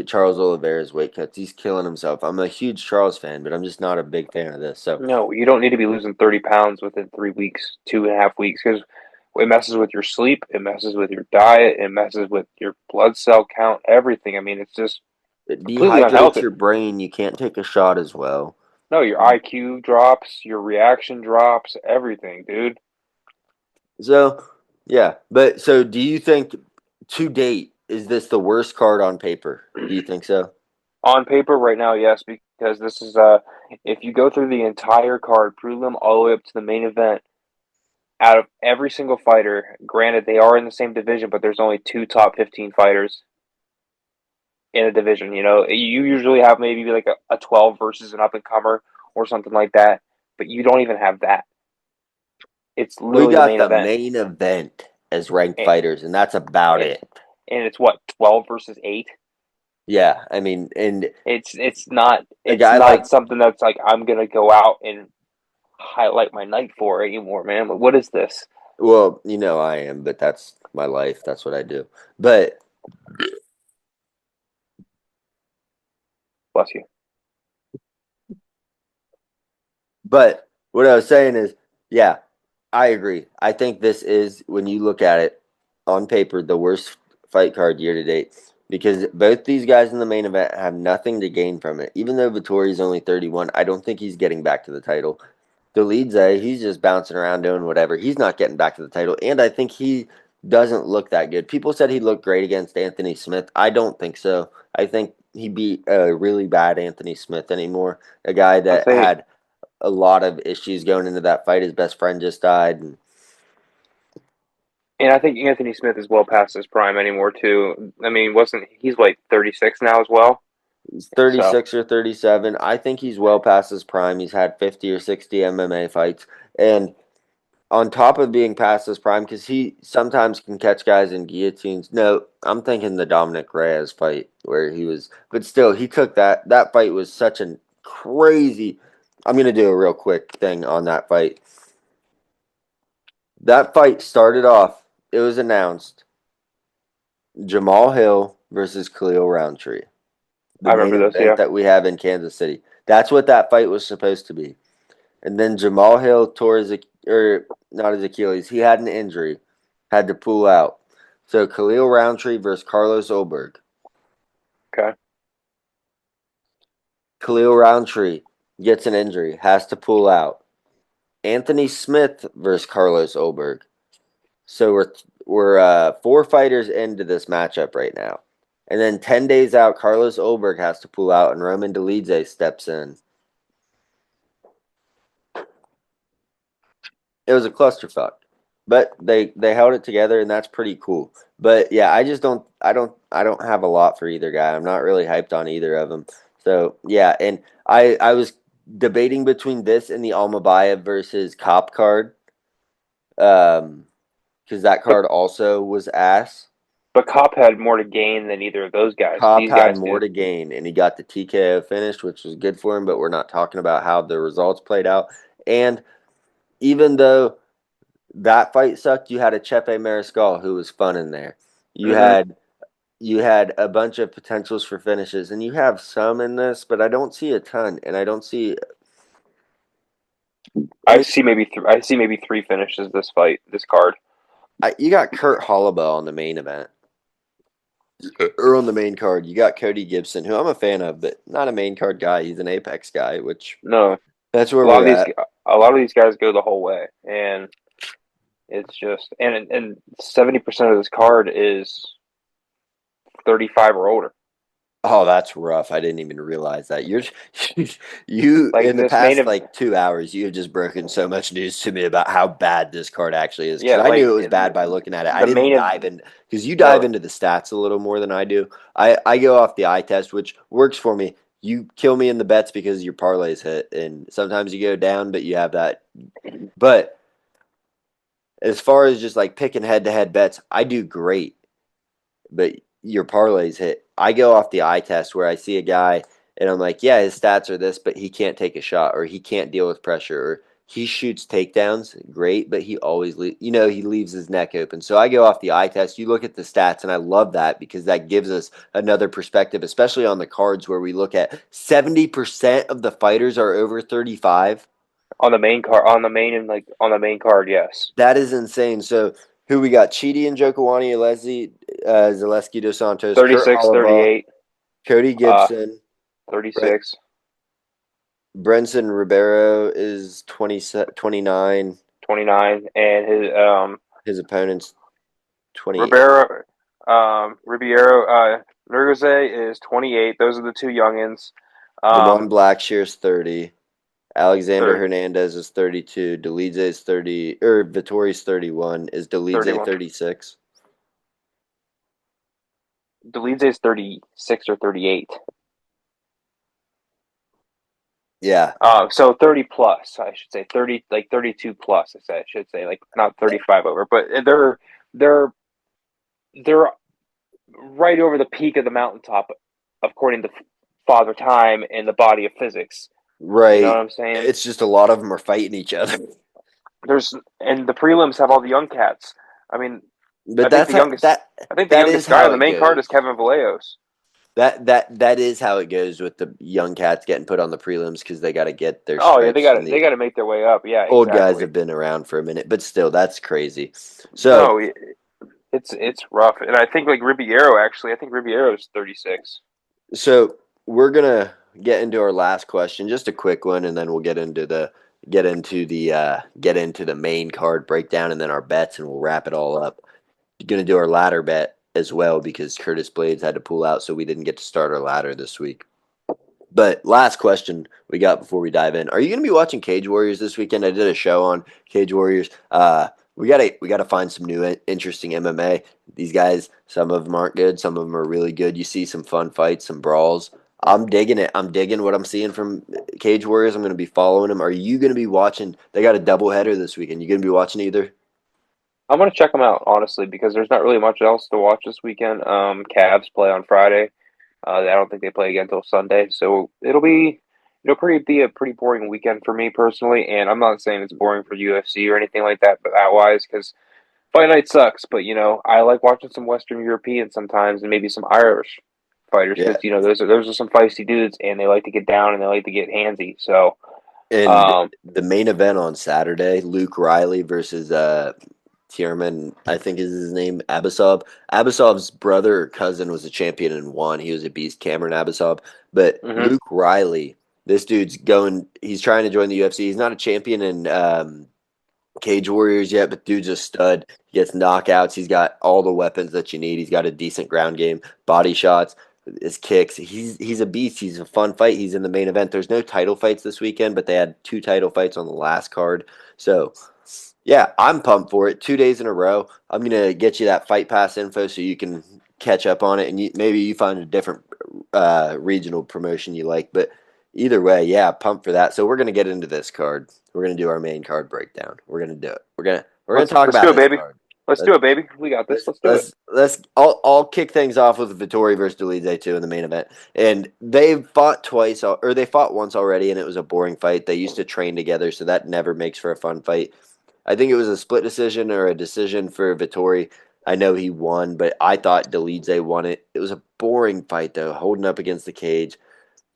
Charles Oliveira's weight cuts. He's killing himself. I'm a huge Charles fan, but I'm just not a big fan of this. So No, you don't need to be losing 30 pounds within 3 weeks, 2.5 weeks, because it messes with your sleep, it messes with your diet, it messes with your blood cell count, everything. I mean, it's just it completely dehydrates unhealthy. your brain. You can't take a shot as well. No, your IQ drops, your reaction drops, everything, dude. So, yeah. But so do you think to date, is this the worst card on paper? Do you think so? On paper, right now, yes, because this is if you go through the entire card, prelim all the way up to the main event, out of every single fighter, granted they are in the same division, but there's only two top 15 fighters in a division. You usually have maybe like a 12 versus an up and comer or something like that, but you don't even have that. It's We literally the got main the event, main event as ranked and, fighters, and that's about and it. it's what 12 versus 8. Yeah, I mean, and It's not a it's guy not like, something that's like I'm gonna go out and highlight my night for anymore, man. But what is this? well, I am, but that's my life. That's what I do. But Bless you. But what I was saying is, yeah, I agree. I think this is, when you look at it on paper, the worst fight card year to date because both these guys in the main event have nothing to gain from it. Even though Vittori's only 31, I don't think he's getting back to the title. Dolidze, he's just bouncing around doing whatever. He's not getting back to the title, and I think he doesn't look that good. People said he looked great against Anthony Smith. I don't think so. I think he beat a really bad Anthony Smith anymore, a guy I'd that say, had a lot of issues going into that fight. His best friend just died. And and I think Anthony Smith is well past his prime anymore too. I mean, wasn't he's like 36 now as well? he's So 36 or 37. I think he's well past his prime. He's had 50 or 60 MMA fights. And on top of being past his prime, because he sometimes can catch guys in guillotines. No, I'm thinking the Dominic Reyes fight where he was, but still, he took that. That fight was such a crazy. I'm gonna do a real quick thing on that fight. That fight started off. It was announced Jamal Hill versus Khalil Roundtree, the I main remember those. event Yeah, that we have in Kansas City. That's what that fight was supposed to be. And then Jamal Hill tore his, or not his Achilles, he had an injury, had to pull out. So Khalil Roundtree versus Carlos Ulberg. okay. Khalil Roundtree gets an injury, has to pull out. Anthony Smith versus Carlos Ulberg. So we're 4 fighters into this matchup right now. And then 10 days out, Carlos Ulberg has to pull out and Roman Dolidze steps in. It was a clusterfuck. But they held it together and that's pretty cool. But yeah, I don't have a lot for either guy. I'm not really hyped on either of them. So yeah, and I was debating between this and the Almabayev versus Cop card. Because that But card also was ass. but Cop had more to gain than either of those guys. Cop These had guys more did. to gain, and he got the TKO finish, which was good for him. But we're not talking about how the results played out. And even though that fight sucked, you had a Chepe Mariscal who was fun in there. You Hmm. had you had a bunch of potentials for finishes, and you have some in this, but I don't see a ton, and I don't see I any. see maybe I see maybe three finishes this fight, this card. You got Kurt Holloway on the main event or on the main card. You got Cody Gibson, who I'm a fan of, but not a main card guy. He's an Apex guy, which No, that's a where lot we're of these at. a lot of these guys go the whole way, and it's just and 70% of this card is 35 or older. Oh, that's rough. I didn't even realize that. You Like in the this main past of like 2 hours, you have just broken so much news to me about how bad this card actually is. Because yeah, I like knew it was bad by looking at it. I the didn't main of dive in because you dive no into the stats a little more than I do. I go off the eye test, which works for me. You kill me in the bets because your parlays hit, and sometimes you go down, but you have that. But as far as just like picking head to head bets, I do great, but your parlays hit. I go off the eye test where I see a guy and I'm like, yeah, his stats are this, but he can't take a shot or he can't deal with pressure or he shoots takedowns, great, but he always, he leaves his neck open. So I go off the eye test. You look at the stats, and I love that because that gives us another perspective, especially on the cards where we look at 70% of the fighters are over 35. on the main card on the main card, yes. That is insane. So who we got? Chidi and Jokawani, Zaleski dos Santos, Kurt 36, Holloway, 38, Cody uh Gibson, 36. Brenson Ribeiro is 29. 29, and His opponent's 28. Ribeiro Ribeiro Nurgaze is 28. Those are the two youngins. Damon Um Blackshear is 30. Alexander third Hernandez is 32. Dolidze is 30. Or Vittori's 31. Is Dolidze 31. 36? Dolidze is 36 or 38. Yeah. So 30 plus, I should say 30, like 32 plus. I should say, like not 35 over, but they're they're right over the peak of the mountaintop, according to Father Time and the body of physics. You know what Right. I'm saying? It's just a lot of them are fighting each other. There's and the prelims have all the young cats. I mean, I But think that's the how, youngest, that I think the that is youngest guy how on the it main card is goes. Kevin Vallejos. That is how it goes with the young cats getting put on the prelims because they got to get their Oh yeah, stripes, and they the got to make their way up. Yeah, old guys exactly. have been around for a minute, but still, that's crazy. So, No, it's rough, and I think like Ribeiro actually. I think Ribeiro is 36. so we're gonna get into our last question, just a quick one, and then we'll get into the main card breakdown, and then our bets, and we'll wrap it all up. Gonna do our ladder bet as well because Curtis Blades had to pull out, so we didn't get to start our ladder this week. But last question we got before we dive in: are you going to be watching Cage Warriors this weekend? I did a show on Cage Warriors. We gotta find some new interesting MMA. These guys, some of them aren't good, some of them are really good. You see some fun fights, some brawls. I'm digging it. I'm digging what I'm seeing from Cage Warriors. I'm going to be following them. Are you going to be watching? They got a doubleheader this weekend. You going to be watching either? I'm gonna check them out honestly because there's not really much else to watch this weekend. Cavs play on Friday. I don't think they play again until Sunday, so it'll be a pretty boring weekend for me personally. And I'm not saying it's boring for UFC or anything like that, but that wise because fight night sucks. But I like watching some Western European sometimes and maybe some Irish fighters Yeah. because those are some feisty dudes and they like to get down and they like to get handsy. So And um, the main event on Saturday, Luke Riley versus Tierman, I think is his name, Abasov. Abasov's brother or cousin was a champion and won. He was a beast, Cameron Abasov. But mhm. Luke Riley, this dude's going. He's trying to join the UFC. He's not a champion in Cage Warriors yet, but dude's a stud. He gets knockouts. He's got all the weapons that you need. He's got a decent ground game, body shots, his kicks. He's a beast. He's a fun fight. He's in the main event. There's no title fights this weekend, but they had two title fights on the last card. So yeah, I'm pumped for it. 2 days in a row. I'm gonna get you that Fight Pass info so you can catch up on it, and maybe you find a different regional promotion you like. But either way, yeah, pumped for that. So we're gonna get into this card. We're gonna do our main card breakdown. We're gonna do it. We're gonna talk Let's about do it, this baby. card. Let's do Let's it, baby. We got this. let's Let's do it. let's. I'll kick things off with Vittori versus Dolidze too in the main event, and they fought twice or they fought once already, and it was a boring fight. They used to train together, so that never makes for a fun fight. I think it was a split decision or a decision for Vittori. I know he won, but I thought Dolidze won it. It was a boring fight though, holding up against the cage.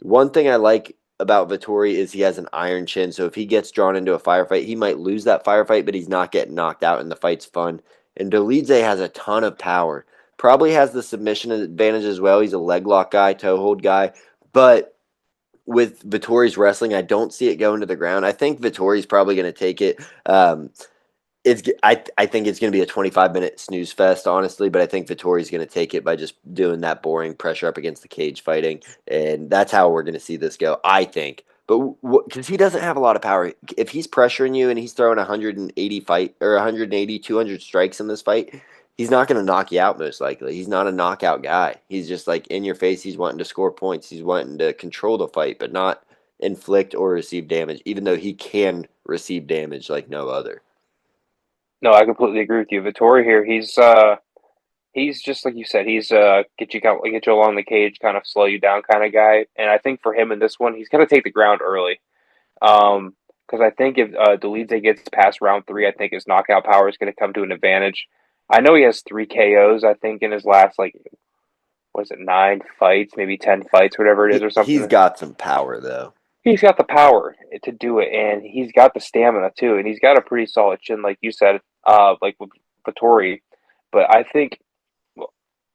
One thing I like about Vittori is he has an iron chin, so if he gets drawn into a firefight, he might lose that firefight, but he's not getting knocked out and the fight's fun. And Dolidze has a ton of power. Probably has the submission advantage as well. He's a leg lock guy, toe hold guy, but with Vittori's wrestling, I don't see it going to the ground. I think Vittori's probably going to take it. I think it's going to be a 25-minute snooze fest, honestly, but I think Vittori's going to take it by just doing that boring pressure up against the cage fighting, and that's how we're going to see this go, I think. But because he doesn't have a lot of power, if he's pressuring you and he's throwing 180 fight or 180, 200 strikes in this fight, he's not going to knock you out most likely. He's not a knockout guy. He's just like in your face. He's wanting to score points. He's wanting to control the fight, but not inflict or receive damage, even though he can receive damage like no other. No, I completely agree with you. Vittori here, he's just like you said. He's get you along the cage, kind of slow you down, kind of guy. And I think for him in this one, he's gonna take the ground early. Because I think if Dolidze gets past round three, I think his knockout power is going to come to an advantage. I know he has three KOs. I think in his last was it 9 fights, maybe 10 fights, whatever it is, or He's something. got some power though. He's got the power to do it, and he's got the stamina too, and he's got a pretty solid chin, like you said, like with Vittori. But I think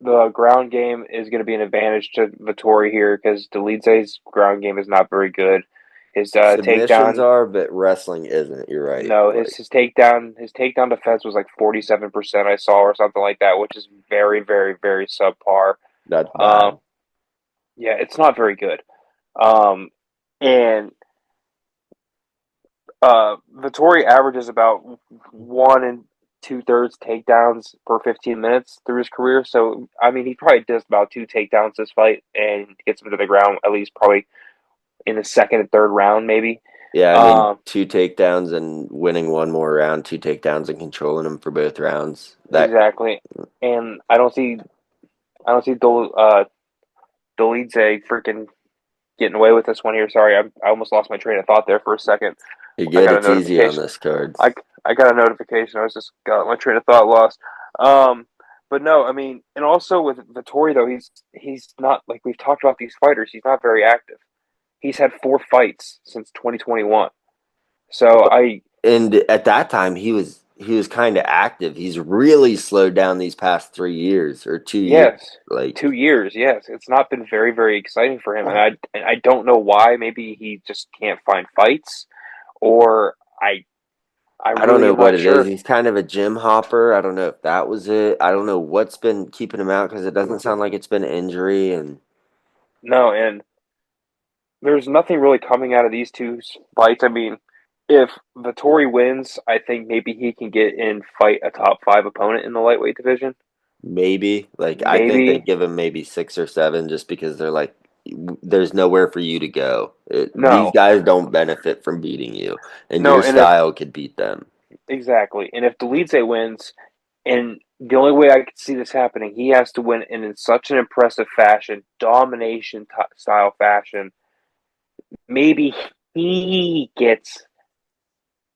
the ground game is going to be an advantage to Vittori here because Dolidze's ground game is not very good. His Submissions takedown, are, but wrestling isn't. You're right. no, Like his takedown defense was like 47% I saw or something like that, which is very very very subpar. that's Um, bad. yeah, it's not very good. Um, and Vittori averages about 1 and 2/3 takedowns per 15 minutes through his career. So I mean, he probably does about 2 takedowns this fight and gets him to the ground at least probably in the second and third round, maybe. Yeah, I mean, Um, two takedowns and winning one more round, two takedowns and controlling them for both rounds. That exactly. And I don't see Dolidze freaking getting away with this one here. Sorry, I almost lost my train of thought there for a second. you're I good. got a It's easy on notification. this card. I, I got a notification. I was just got my train of thought lost. Um, but no, I mean, and also with Vittori though, he's not like we've talked about these fighters. He's not very active. He's had 4 fights since 2021. So I And at that time, he was kind of active. He's really slowed down these past 3 years or 2 years. yes, Like 2 years. Yes, it's not been very very exciting for him, and I don't know why. Maybe he just can't find fights, or I I don't really know am what not it is. sure. He's kind of a gym hopper. I don't know if that was it. I don't know what's been keeping him out because it doesn't sound like it's been injury and No, and there's nothing really coming out of these two fights. I mean, if Vittori wins, I think maybe he can get in fight a top five opponent in the lightweight division. maybe. Like I think they Maybe. give him maybe 6 or 7 just because they're like there's nowhere for you to go. These No, guys don't benefit from beating you, and no, your and if style could beat them. exactly, and if Dolidze wins, and the only way I could see this happening, he has to win in such an impressive fashion, domination style fashion. Maybe he gets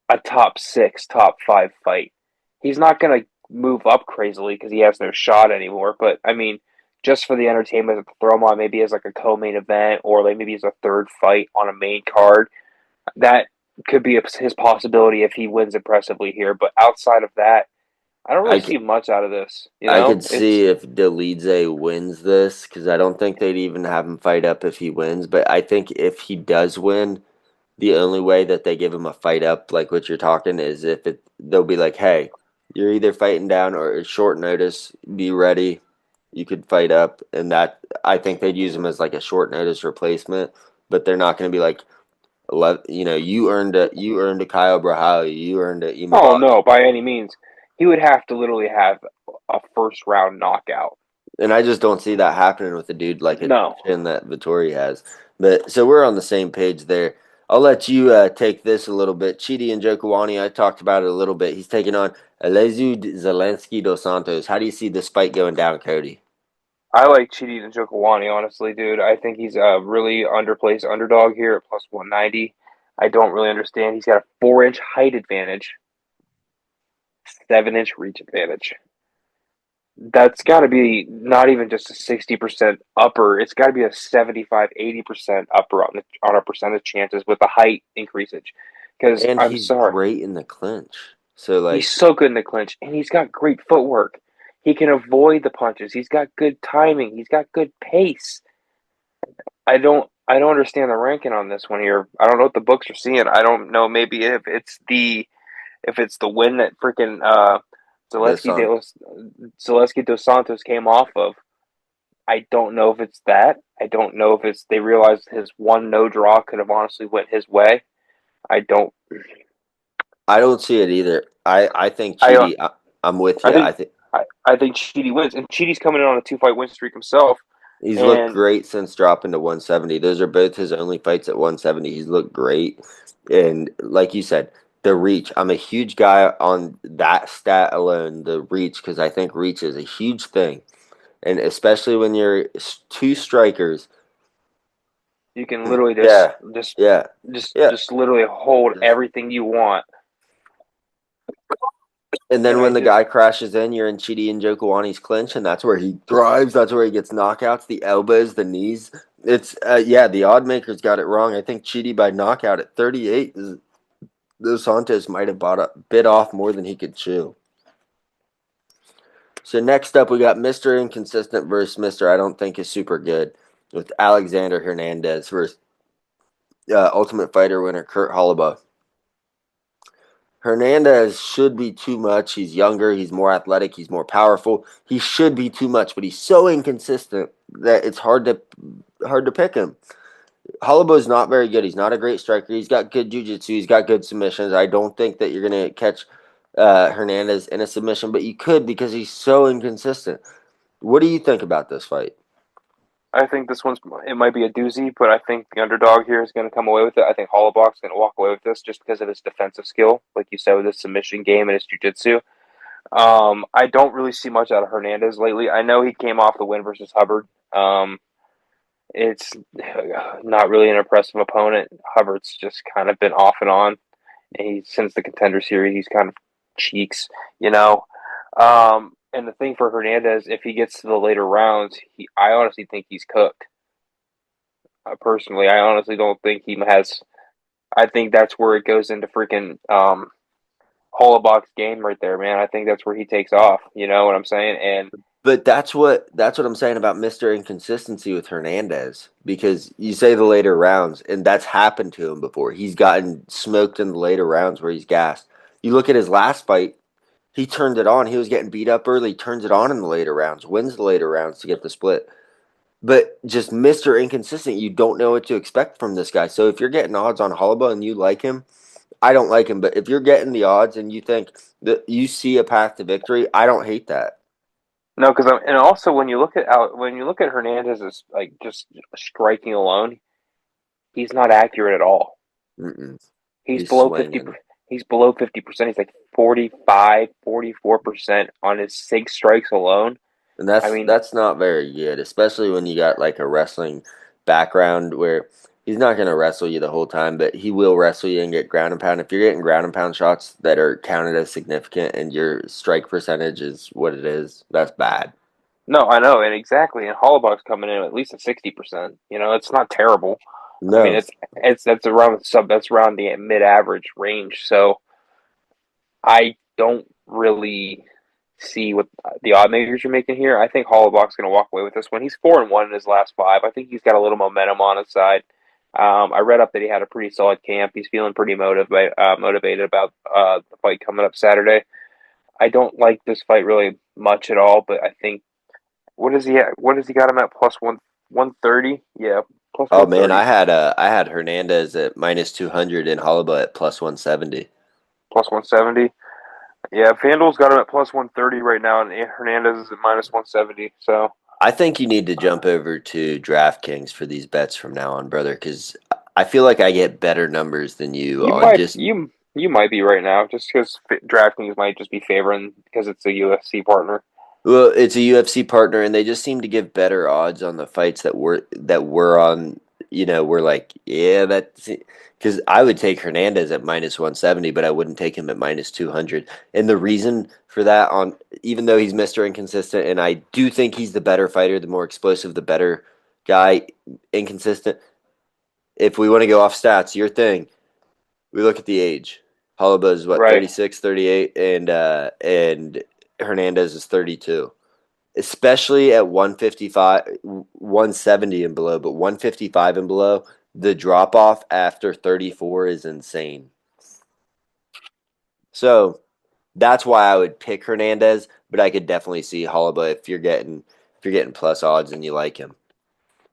a top six, top five fight. He's not going to move up crazily because he has no shot anymore. But I mean, just for the entertainment to throw him on, maybe as like a co-main event or like maybe as a third fight on a main card. That could be his possibility if he wins impressively here. But outside of that, I don't really I see much out of this. I could It's see if Dolidze wins this because I don't think they'd even have him fight up if he wins. But I think if he does win, the only way that they give him a fight up, like what you're talking, is if they'll be like, hey, you're either fighting down or it's short notice. Be ready. You could fight up, and that I think they'd use him as like a short notice replacement. But they're not going to be like, you earned a Kyle Brahali, you earned a oh Imavov. no, by any means, he would have to literally have a first round knockout. And I just don't see that happening with a dude like a No, chin that Vittori has. But so we're on the same page there. I'll let you take this a little bit. Chidi and Jokuani, I talked about it a little bit. He's taking on Alezu Zelensky dos Santos. How do you see this fight going down, Cody? I like Chidi Njokuani, honestly, dude. I think he's a really underplaced underdog here at plus 190. I don't really understand. He's got a 4-inch height advantage, 7-inch reach advantage. That's got to be not even just a 60% upper. It's got to be a 75, 80% upper on a percentage chances with the height increasage. Because And I'm he's sorry, great in the clinch. So, he's like, so good in the clinch, and he's got great footwork. He can avoid the punches. He's got good timing. He's got good pace. I don't understand the ranking on this one here. I don't know what the books are seeing. I don't know maybe if it's the win that freaking this Zaleski on. de Zaleski dos Santos came off of. I don't know if it's that. I don't know if it's they realized his one no draw could have honestly went his way. I don't. I don't see it either. I think I Chidi, I'm with I you. think I think Chidi wins, and Chidi's coming in on a 2-fight win streak himself. He's looked And great since dropping to 170. Those are both his only fights at 170. He's looked great. And like you said, the reach. I'm a huge guy on that stat alone, the reach, because I think reach is a huge thing. And especially when you're two strikers. you can literally Yeah. Yeah. Yeah. just literally hold everything you want. And And then I when the just guy crashes in, you're in Chidi and Jokuani's clinch, and that's where he thrives. That's where he gets knockouts, the elbows, the knees. It's yeah, the odd makers got it wrong. I think Chidi by knockout at 38 is Dos Santos might have bit off more than he could chew. So next up, we got Mr. Inconsistent versus Mr. I don't think is super good with Alexander Hernandez versus Ultimate Fighter winner Kurt Hollabaugh. Hernandez should be too much. He's younger. He's more athletic. He's more powerful. He should be too much, but he's so inconsistent that it's hard to pick him. Holloway's not very good. He's not a great striker. He's got good jiu-jitsu. He's got good submissions. I don't think that you're going to catch Hernandez in a submission, but you could because he's so inconsistent. What do you think about this fight? I think this one's it might be a doozy, but I think the underdog here is going to come away with it. I think Holloway's going to walk away with this just because of his defensive skill, like you said, with his submission game and his jiu-jitsu. I don't really see much out of Hernandez lately. I know he came off the win versus Hubbard. It's not really an impressive opponent. Hubbard's just kind of been off and on. And since the Contender Series, he's kind of cheeks, you know. And the thing for Hernandez, if he gets to the later rounds, I honestly think he's cooked. Personally, I honestly don't think he has. I think that's where it goes into freaking Holloway's game right there, man. I think that's where he takes off. You know what I'm saying? And But that's what I'm saying about Mr. Inconsistency with Hernandez because you say the later rounds, and that's happened to him before. He's gotten smoked in the later rounds where he's gassed. You look at his last fight, he turned it on. He was getting beat up early, turns it on in the later rounds, wins the later rounds to get the split. But just Mr. Inconsistent, you don't know what to expect from this guy. So if you're getting odds on Holloway and you like him, I don't like him. But if you're getting the odds and you think that you see a path to victory, I don't hate that. No, because and also when you look at Hernandez's like just striking alone, he's not accurate at all. Mm-mm. He's He's below 50. swinging. He's below 50%. He's like 45, 44% on his six strikes alone. And I that's mean, that's not very good, especially when you got like a wrestling background where he's not going to wrestle you the whole time, but he will wrestle you and get ground and pound. If you're getting ground and pound shots that are counted as significant and your strike percentage is what it is, that's bad. no, I know, and exactly. And Holloway's coming in at least a 60%. It's not terrible. I mean, No. it's that's around the mid average range. So I don't really see what the odd makers are making here. I think Holloway's going to walk away with this one. He's 4-1 in his last five. I think he's got a little momentum on his side. I read up that he had a pretty solid camp. He's feeling pretty motivated about the fight coming up Saturday. I don't like this fight really much at all, but I think what is he at? What has he got him at plus 130? Yeah, plus Oh man, 130, I had Hernandez at minus 200 and Holloway at plus 170. plus 170. Yeah, FanDuel's got him at plus 130 right now, and Hernandez is at minus 170. So I think you need to jump over to DraftKings for these bets from now on, brother, because I feel like I get better numbers than you you on might just. you might be right now, just because DraftKings might just be favoring because it's a UFC partner. Well, it's a UFC partner, and they just seem to give better odds on the fights that were on. We're like, yeah, that's because I would take Hernandez at minus 170, but I wouldn't take him at minus 200. And the reason for that, on even though he's Mr. Inconsistent, and I do think he's the better fighter, the more explosive, the better guy, inconsistent. If we want to go off stats, your thing, we look at the age. Holloway is what, Right, 36, 38, and Hernandez is 32, especially at 155, 170 and below, but 155 and below, the drop off after 34 is insane. So that's why I would pick Hernandez, but I could definitely see Holloway if you're getting plus odds and you like him.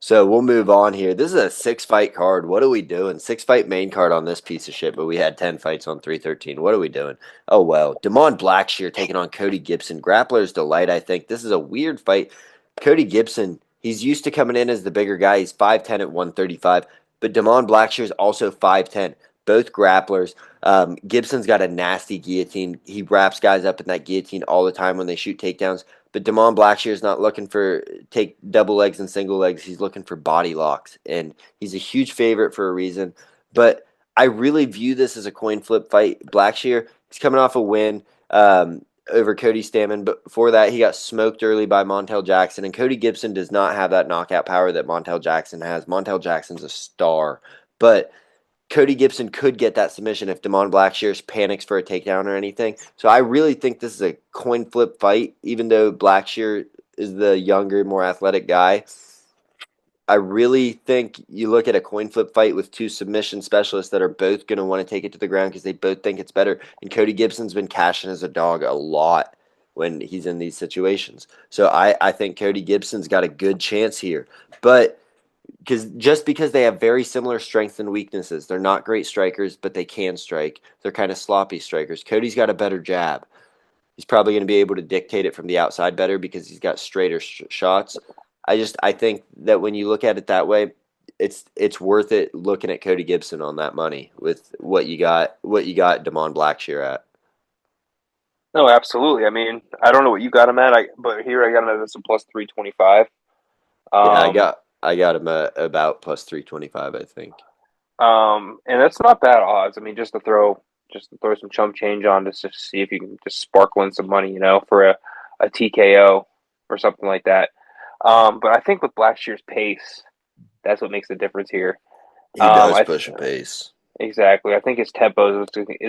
So we'll move on here. This is a 6 fight card. What are we doing? 6 fight main card on this piece of shit, but we had 10 fights on 313. What are we doing? Oh, well. Damon Blackshear taking on Cody Gibson. Grappler's delight, I think. This is a weird fight. Cody Gibson, he's used to coming in as the bigger guy. He's 5'10 at 135, but Damon Blackshear is also 5'10. Both grapplers. Gibson's got a nasty guillotine. He wraps guys up in that guillotine all the time when they shoot takedowns. But Damon Blackshear is not looking for take double legs and single legs. He's looking for body locks, and he's a huge favorite for a reason. But I really view this as a coin flip fight. Blackshear, he's coming off a win over Cody Stamann, but before that, he got smoked early by Montel Jackson, and Cody Gibson does not have that knockout power that Montel Jackson has. Montel Jackson's a star, but Cody Gibson could get that submission if Damon Blackshear panics for a takedown or anything. So I really think this is a coin flip fight, even though Blackshear is the younger, more athletic guy. I really think you look at a coin flip fight with two submission specialists that are both going to want to take it to the ground because they both think it's better. And Cody Gibson's been cashing as a dog a lot when he's in these situations. So I think Cody Gibson's got a good chance here. But because they have very similar strengths and weaknesses. They're not great strikers, but they can strike. They're kind of sloppy strikers. Cody's got a better jab. He's probably going to be able to dictate it from the outside better because he's got straighter shots. I think that when you look at it that way, it's worth it looking at Cody Gibson on that money with what you got Damon Blackshear at. no, absolutely. I mean, I don't know what you got him at, but here I got him at some plus 325. Yeah, I Um, got I got him about plus 325, I think. and that's not bad odds. I mean, just to throw some chump change on just to see if you can just sparkle in some money, for a TKO or something like that. But I think with Blackshear's pace, that's what makes the difference here. He does I push a pace. exactly. I think his tempo is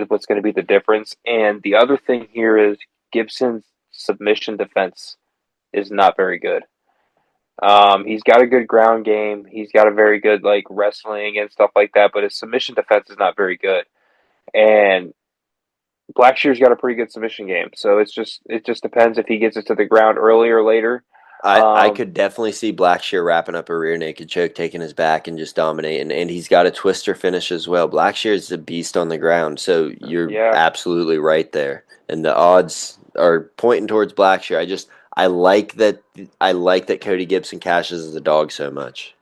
what's going to be the difference. And the other thing here is Gibson's submission defense is not very good. He's got a good ground game. He's got a very good like wrestling and stuff like that, but his submission defense is not very good. And Blackshear's got a pretty good submission game. So it just depends if he gets it to the ground early or later. I Um, could definitely see Blackshear wrapping up a rear naked choke, taking his back, and just dominating. And he's got a twister finish as well. Blackshear is a beast on the ground, so you're yeah, absolutely right there. And the odds are pointing towards Blackshear. I like that. I like that Cody Gibson cashes as a dog so much.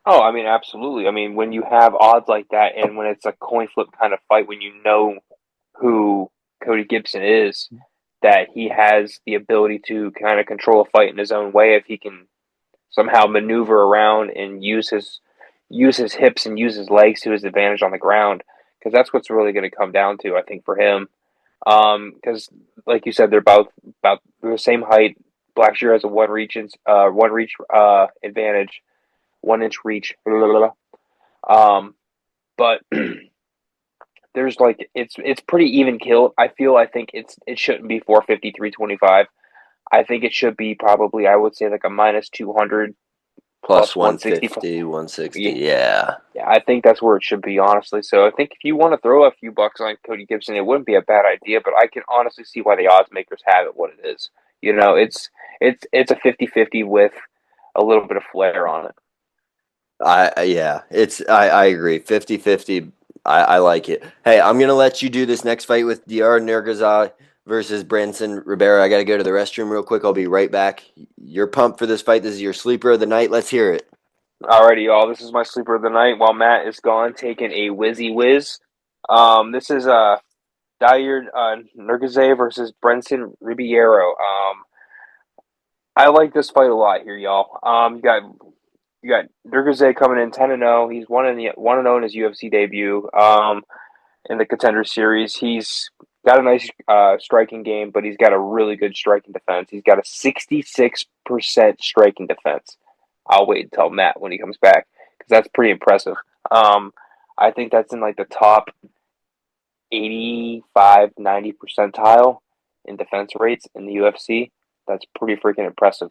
Oh, I mean, absolutely. I mean, when you have odds like that, and when it's a coin flip kind of fight, when you know who Cody Gibson is, that he has the ability to kind of control a fight in his own way if he can somehow maneuver around and use his hips and use his legs to his advantage on the ground, because that's what's really going to come down to, I think, for him. Because like you said, they're both about the same height. Blackshear has a one reach advantage, 1 inch reach. Blah, blah, blah, blah. But there's like it's pretty even killed. I think it shouldn't be 450 325. I think it should be probably, I would say, like a minus 200 Plus plus 160. 150, 160. Yeah, Yeah. yeah, I think that's where it should be, honestly. So I think if you want to throw a few bucks on Cody Gibson, it wouldn't be a bad idea. But I can honestly see why the odds makers have it what it is. It's a 50-50 with a little bit of flair on it. Yeah, I agree. 50-50. I like it. Hey, I'm gonna let you do this next fight with Dr. Nurgaza versus Branson Ribeiro. I gotta go to the restroom real quick. I'll be right back. You're pumped for this fight. This is your sleeper of the night. Let's hear it. Alrighty, y'all. This is my sleeper of the night. While Matt is gone, taking a whizzy whiz. This is Dyer Nurgaze versus Brenson Ribeiro. I like this fight a lot here, y'all. You got Nurgaze coming in 10-0. He's 1-0 in his UFC debut. In the Contender Series, he's got a nice striking game, but he's got a really good striking defense. He's got a 66% striking defense. I'll wait until Matt when he comes back because that's pretty impressive. Um, I think that's in like the top 85, 90 percentile in defense rates in the UFC. That's pretty freaking impressive.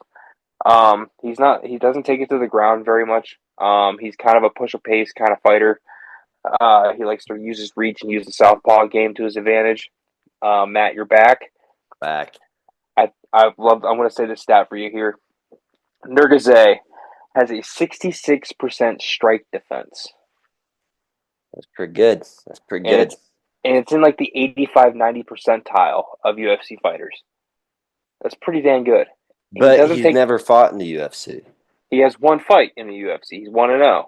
He doesn't take it to the ground very much. He's kind of a push a pace kind of fighter. He likes to use his reach and use the southpaw game to his advantage. Matt, you're back. Back. I'm going to say this stat for you here. Nurgaze has a 66% strike defense, That's pretty good. That's pretty and good. it's in like the 85, 90 percentile of UFC fighters. That's pretty dang good. He But doesn't he's take. never fought in the UFC. He has one fight in the UFC. He's 1-0.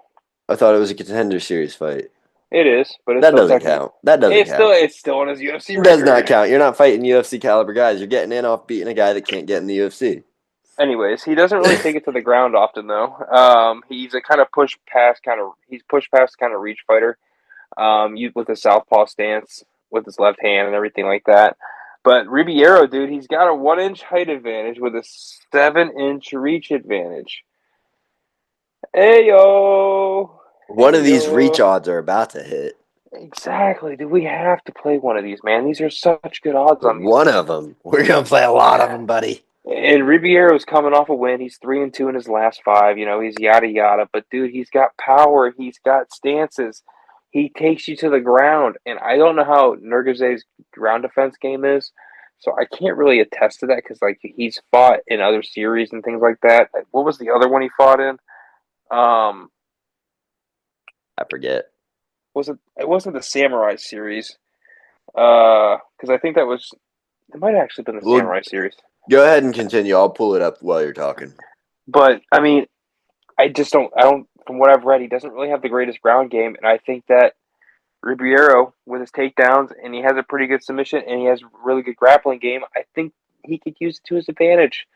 I thought it was a Contender Series fight. It is, but it's That still doesn't technically. count. That doesn't count. It's still on his UFC It does not record. count. You're not fighting UFC caliber guys. You're getting in off beating a guy that can't get in the UFC. Anyways, he doesn't really take it to the ground often, though. He's push past kind of reach fighter. With his southpaw stance, with his left hand and everything like that. But Ribeiro, dude, he's got a 1 inch height advantage with a 7 inch reach advantage. Hey yo, One hey of these reach yo. odds are about to hit. Exactly, dude. We have to play one of these, man. These are such good odds on these One of things. them. We're gonna play a lot of them, buddy. And Ribeiro's coming off a win. He's 3-2 in his last five. He's yada yada. But dude, he's got power. He's got stances. He takes you to the ground. And I don't know how Nurgaze's ground defense game is, so I can't really attest to that because like he's fought in other series and things like that. Like, what was the other one he fought in? Um, I forget. was it? It wasn't the Samurai series. Because I think it might have actually been the Well, Samurai series. go ahead and continue. I'll pull it up while you're talking. But I mean, I don't, from what I've read, he doesn't really have the greatest ground game. And I think that Ribeiro, with his takedowns, and he has a pretty good submission, and he has a really good grappling game, I think he could use it to his advantage.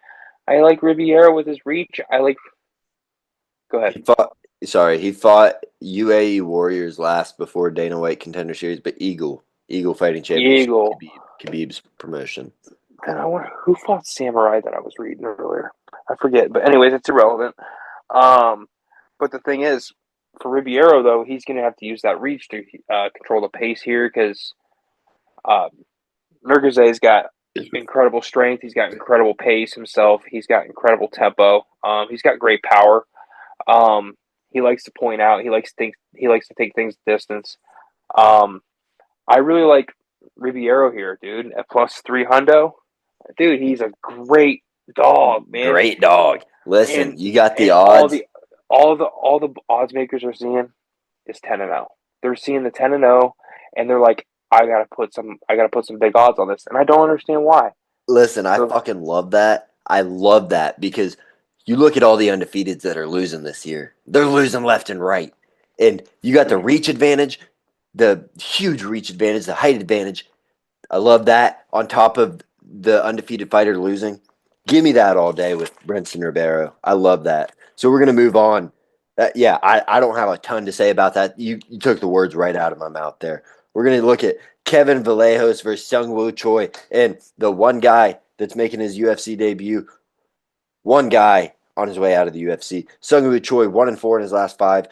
I like Ribeiro with his reach. Go ahead. He fought UAE Warriors last before Dana White Contender Series, but Eagle Fighting Championship, Eagle. Khabib's promotion. And I wonder who fought Samurai that I was reading earlier. I forget. But, anyways, it's irrelevant. Um, but the thing is, for Ribeiro, though, he's going to have to use that reach to control the pace here because Nurgaze's got incredible strength. He's got incredible pace himself. He's got incredible tempo. He's got great power. He likes to point out. He likes to take things distance. Um, I really like Ribeiro here, dude. At plus 300, dude, he's a great dog, man. Great dog. Listen, And you got the and odds. all the odds makers are seeing is 10-0. They're seeing the 10-0, and they're like, I gotta put some big odds on this, and I don't understand why. Listen, I So fucking love that. I love that because you look at all the undefeateds that are losing this year. They're losing left and right. And you got the reach advantage, the huge reach advantage, the height advantage. I love that on top of the undefeated fighter losing. Give me that all day with Brenson Ribeiro. I love that. So we're going to move on. Yeah, I don't have a ton to say about that. You took the words right out of my mouth there. We're going to look at Kevin Vallejos versus Seung-Woo Choi. And the one guy that's making his UFC debut, one guy on his way out of the UFC. Seung-Woo Choi, 1-4 in his last five.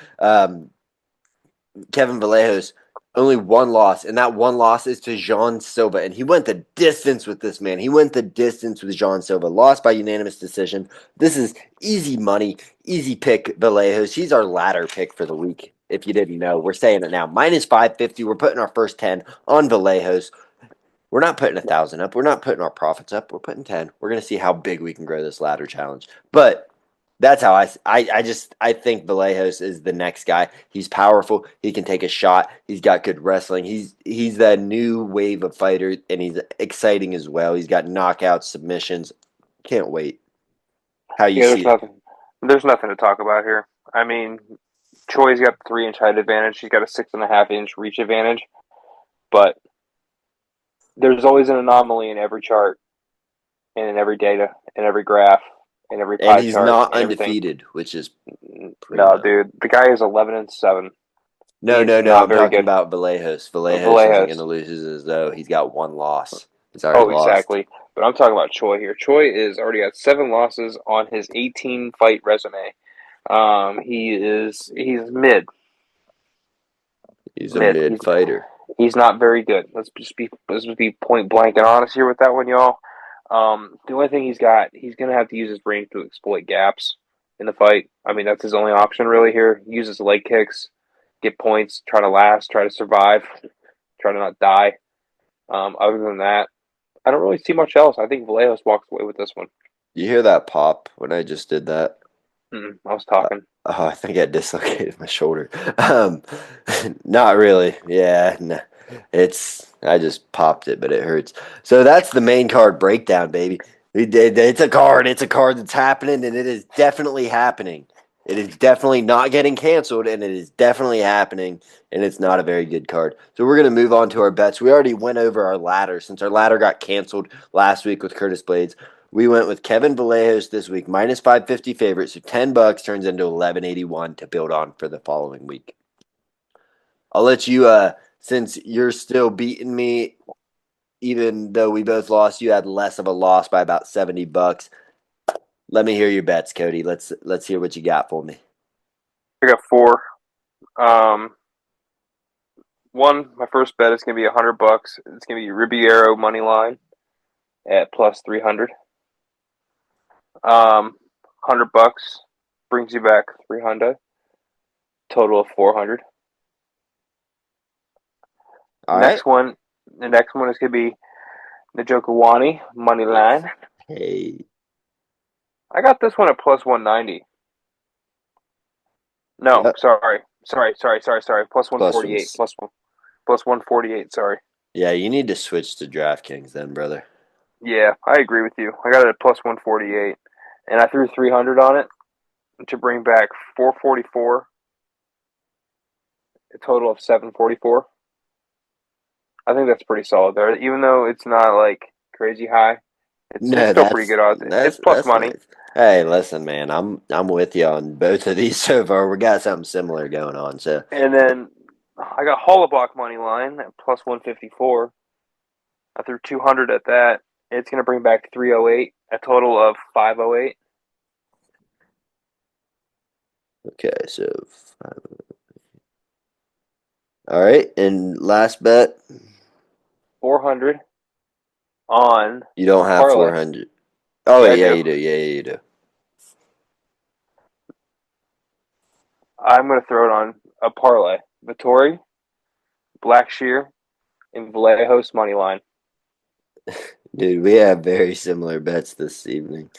Kevin Vallejos, only one loss, and that one loss is to Jean Silva. And he went the distance with this man. He went the distance with Jean Silva. Lost by unanimous decision. This is easy money, easy pick, Vallejos. He's our ladder pick for the week. If you didn't know, we're saying it now. Minus 550. We're putting our first 10 on Vallejos. We're not putting 1,000 up. We're not putting our profits up. We're putting 10. We're going to see how big we can grow this ladder challenge. But that's how I think Vallejos is the next guy. He's powerful. He can take a shot. He's got good wrestling. He's that new wave of fighter, and he's exciting as well. He's got knockouts, submissions. Can't wait. How you Yeah, see it? there's nothing to talk about here. I mean, Choi's got the 3-inch height advantage. She's got a 6.5-inch reach advantage. But there's always an anomaly in every chart and in every data, in every graph, in every And pie he's chart, not and everything. undefeated, which is No, primo. dude, the guy is 11-7. No, He's no, no. not I'm very talking good. about Vallejos. Vallejos isn't going to Vallejos. lose as though he's got one loss. He's already Oh, lost. exactly. But I'm talking about Choi here. Choi is already got 7 losses on his 18 fight resume. He's He's a mid. mid fighter. He's not very good. Let's just be point blank and honest here with that one, y'all. The only thing he's gonna have to use his brain to exploit gaps in the fight. I mean, that's his only option really here. He uses leg kicks, get points, try to last, try to survive, try to not die. Other than that, I don't really see much else. I think Vallejos walks away with this one. You hear that pop when I just did that? I was talking. Oh, I think I dislocated my shoulder. Um, not really. Yeah, no. I just popped it, but it hurts. So that's the main card breakdown, baby. It's a card. It's a card that's happening, and it is definitely happening. It is definitely not getting canceled, and it is definitely happening, and it's not a very good card. So we're gonna move on to our bets. We already went over our ladder since our ladder got canceled last week with Curtis Blades. We went with Kevin Vallejos this week, minus 550 favorite. So $10 turns into 1181 to build on for the following week. I'll let you, since you're still beating me, even though we both lost, you had less of a loss by about $70. Let me hear your bets, Cody. Let's hear what you got for me. I got four. Um, my first bet is gonna be $100. It's gonna be Ribeiro money line at plus 300. 100 bucks brings you back 300. Total of 400. All right. Next one, the next one is gonna be Najokawani money line. Hey. I got this one at plus 190. No, Yep. sorry. Plus Plus 148. ones. Plus 148. Sorry. Yeah, you need to switch to DraftKings then, brother. Yeah, I agree with you. I got it at plus 148, and I threw 300 on it to bring back 444. A total of 744. I think that's pretty solid there. Even though it's not like crazy high, it's No, still pretty good odds. It's plus that's money. nice. Hey, listen, man, I'm with you on both of these so far. We got something similar going on. So And then I got Hollabach money line at plus 154. I threw 200 at that. It's going to bring back 308, a total of 508. okay, so all right, and last bet, 400 on you don't a have parlay. 400. Oh, Yeah, I yeah, do. you do. Yeah, you do. I'm going to throw it on a parlay. Vettori, Blackshear, and Vallejos money line. Dude, we have very similar bets this evening.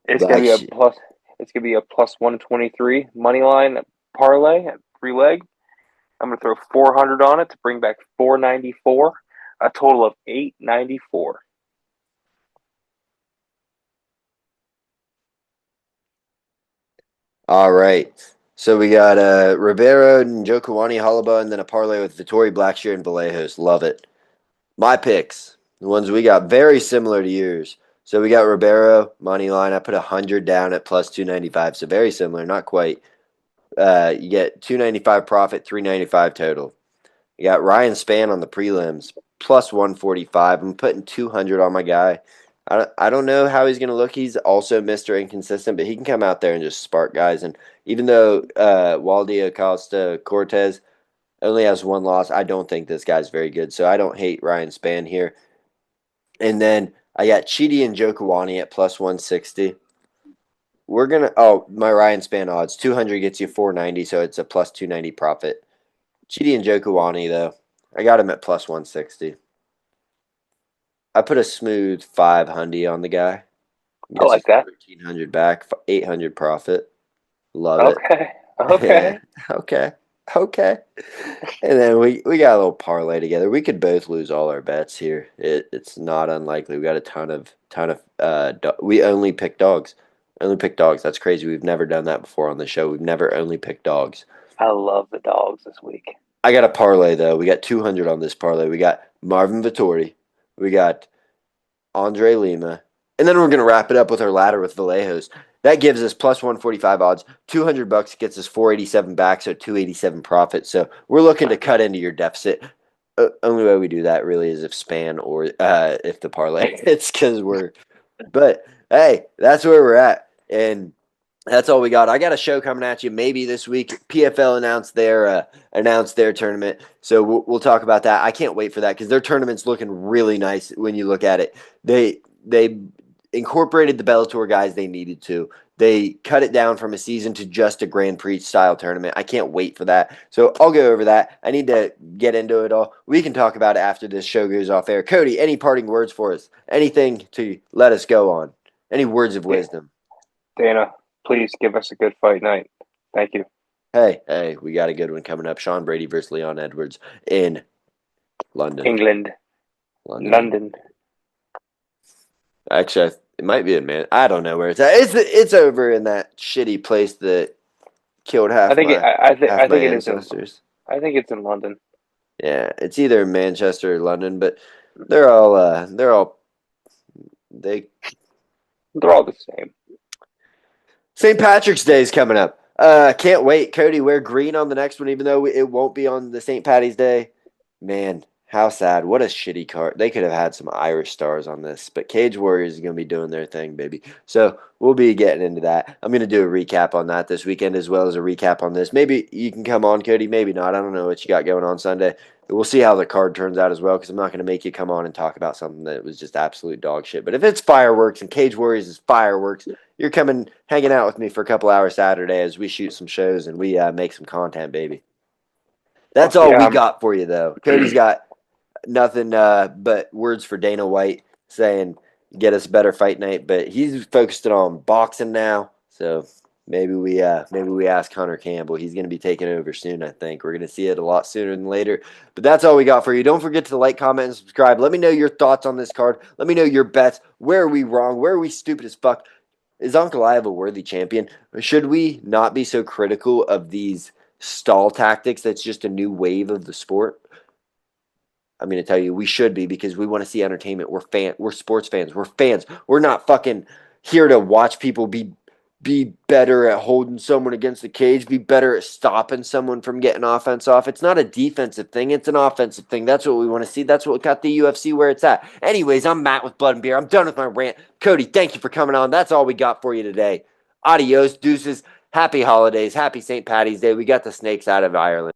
It's going to Black be a sheep. plus. It's going to be a plus 123 money line parlay at 3 leg. I'm going to throw 400 on it to bring back 494, a total of 894. All right. So we got Ribeiro and Jokuani Halaba, and then a parlay with Vittori, Blackshear, and Vallejos. Love it. My picks, the ones we got, very similar to yours. So we got Ribeiro money line. I put 100 down at plus 295. So very similar, not quite. You get 295 profit, 395 total. You got Ryan Spann on the prelims, plus 145. I'm putting 200 on my guy. I don't know how he's going to look. He's also Mr. Inconsistent, but he can come out there and just spark guys. And even though Waldy Acosta Cortez only has one loss, I don't think this guy's very good. So I don't hate Ryan Spann here. And then I got Chidi and Jokuani at plus 160. We're going to, oh, my Ryan Spann odds 200 gets you 490, so it's a plus 290 profit. Chidi and Jokuani, though, I got him at plus 160. I put a smooth 500 on the guy. I Gets like us that. 1,300 back, 800 profit. Love it. Okay. Yeah. Okay. Okay. Okay. And then we got a little parlay together. We could both lose all our bets here. It's not unlikely. We got a ton of we only pick dogs. Only pick dogs. That's crazy. We've never done that before on the show. We've never only picked dogs. I love the dogs this week. I got a parlay though. We got 200 on this parlay. We got Marvin Vettori. We got Andre Lima. And then we're going to wrap it up with our ladder with Vallejos. That gives us plus 145 odds. $200 gets us 487 back, so 287 profit. So we're looking to cut into your deficit. Only way we do that really is if Span or if the parlay hits, because we're. But hey, that's where we're at, and that's all we got. I got a show coming at you maybe this week. PFL announced their tournament, so we'll talk about that. I can't wait for that because their tournament's looking really nice when you look at it. They incorporated the Bellator guys they needed to. They cut it down from a season to just a Grand Prix style tournament. I can't wait for that. So I'll go over that. I need to get into it all. We can talk about it after this show goes off air. Cody, any parting words for us? Anything to let us go on? Any words of wisdom? Dana, please give us a good fight night. Thank you. Hey, we got a good one coming up. Sean Brady versus Leon Edwards in London. England, London. London. Actually, it might be in Man. I don't know where it's at. It's over in that shitty place that killed I think it, half I my think it is in. ancestors. I think it's in London. Yeah, it's either Manchester or London, but they're all they They're all the same. St. Patrick's Day is coming up. Can't wait. Cody, wear green on the next one, even though it won't be on the St. Patty's Day. Man, how sad. What a shitty card. They could have had some Irish stars on this, but Cage Warriors is going to be doing their thing, baby. So we'll be getting into that. I'm going to do a recap on that this weekend as well as a recap on this. Maybe you can come on, Cody. Maybe not. I don't know what you got going on Sunday. We'll see how the card turns out as well, because I'm not going to make you come on and talk about something that was just absolute dog shit. But if it's fireworks and Cage Warriors is fireworks, you're coming, hanging out with me for a couple hours Saturday as we shoot some shows and we make some content, baby. That's Fuck all we yeah. got for you, though. Cody's got nothing but words for Dana White saying get us a better fight night, but he's focused on boxing now. So maybe we ask Hunter Campbell. He's going to be taking over soon. I think we're going to see it a lot sooner than later. But that's all we got for you. Don't forget to like, comment, and subscribe. Let me know your thoughts on this card. Let me know your bets. Where are we wrong? Where are we stupid as fuck? Is Uncle Ive a worthy champion? Or should we not be so critical of these stall tactics? That's just a new wave of the sport. I'm going to tell you, we should be, because we want to see entertainment. We're sports fans. We're fans. We're not fucking here to watch people be better at holding someone against the cage, be better at stopping someone from getting offense off. It's not a defensive thing. It's an offensive thing. That's what we want to see. That's what got the UFC where it's at. Anyways, I'm Matt with Blood and Beer. I'm done with my rant. Cody, thank you for coming on. That's all we got for you today. Adios, deuces. Happy holidays. Happy St. Patty's Day. We got the snakes out of Ireland.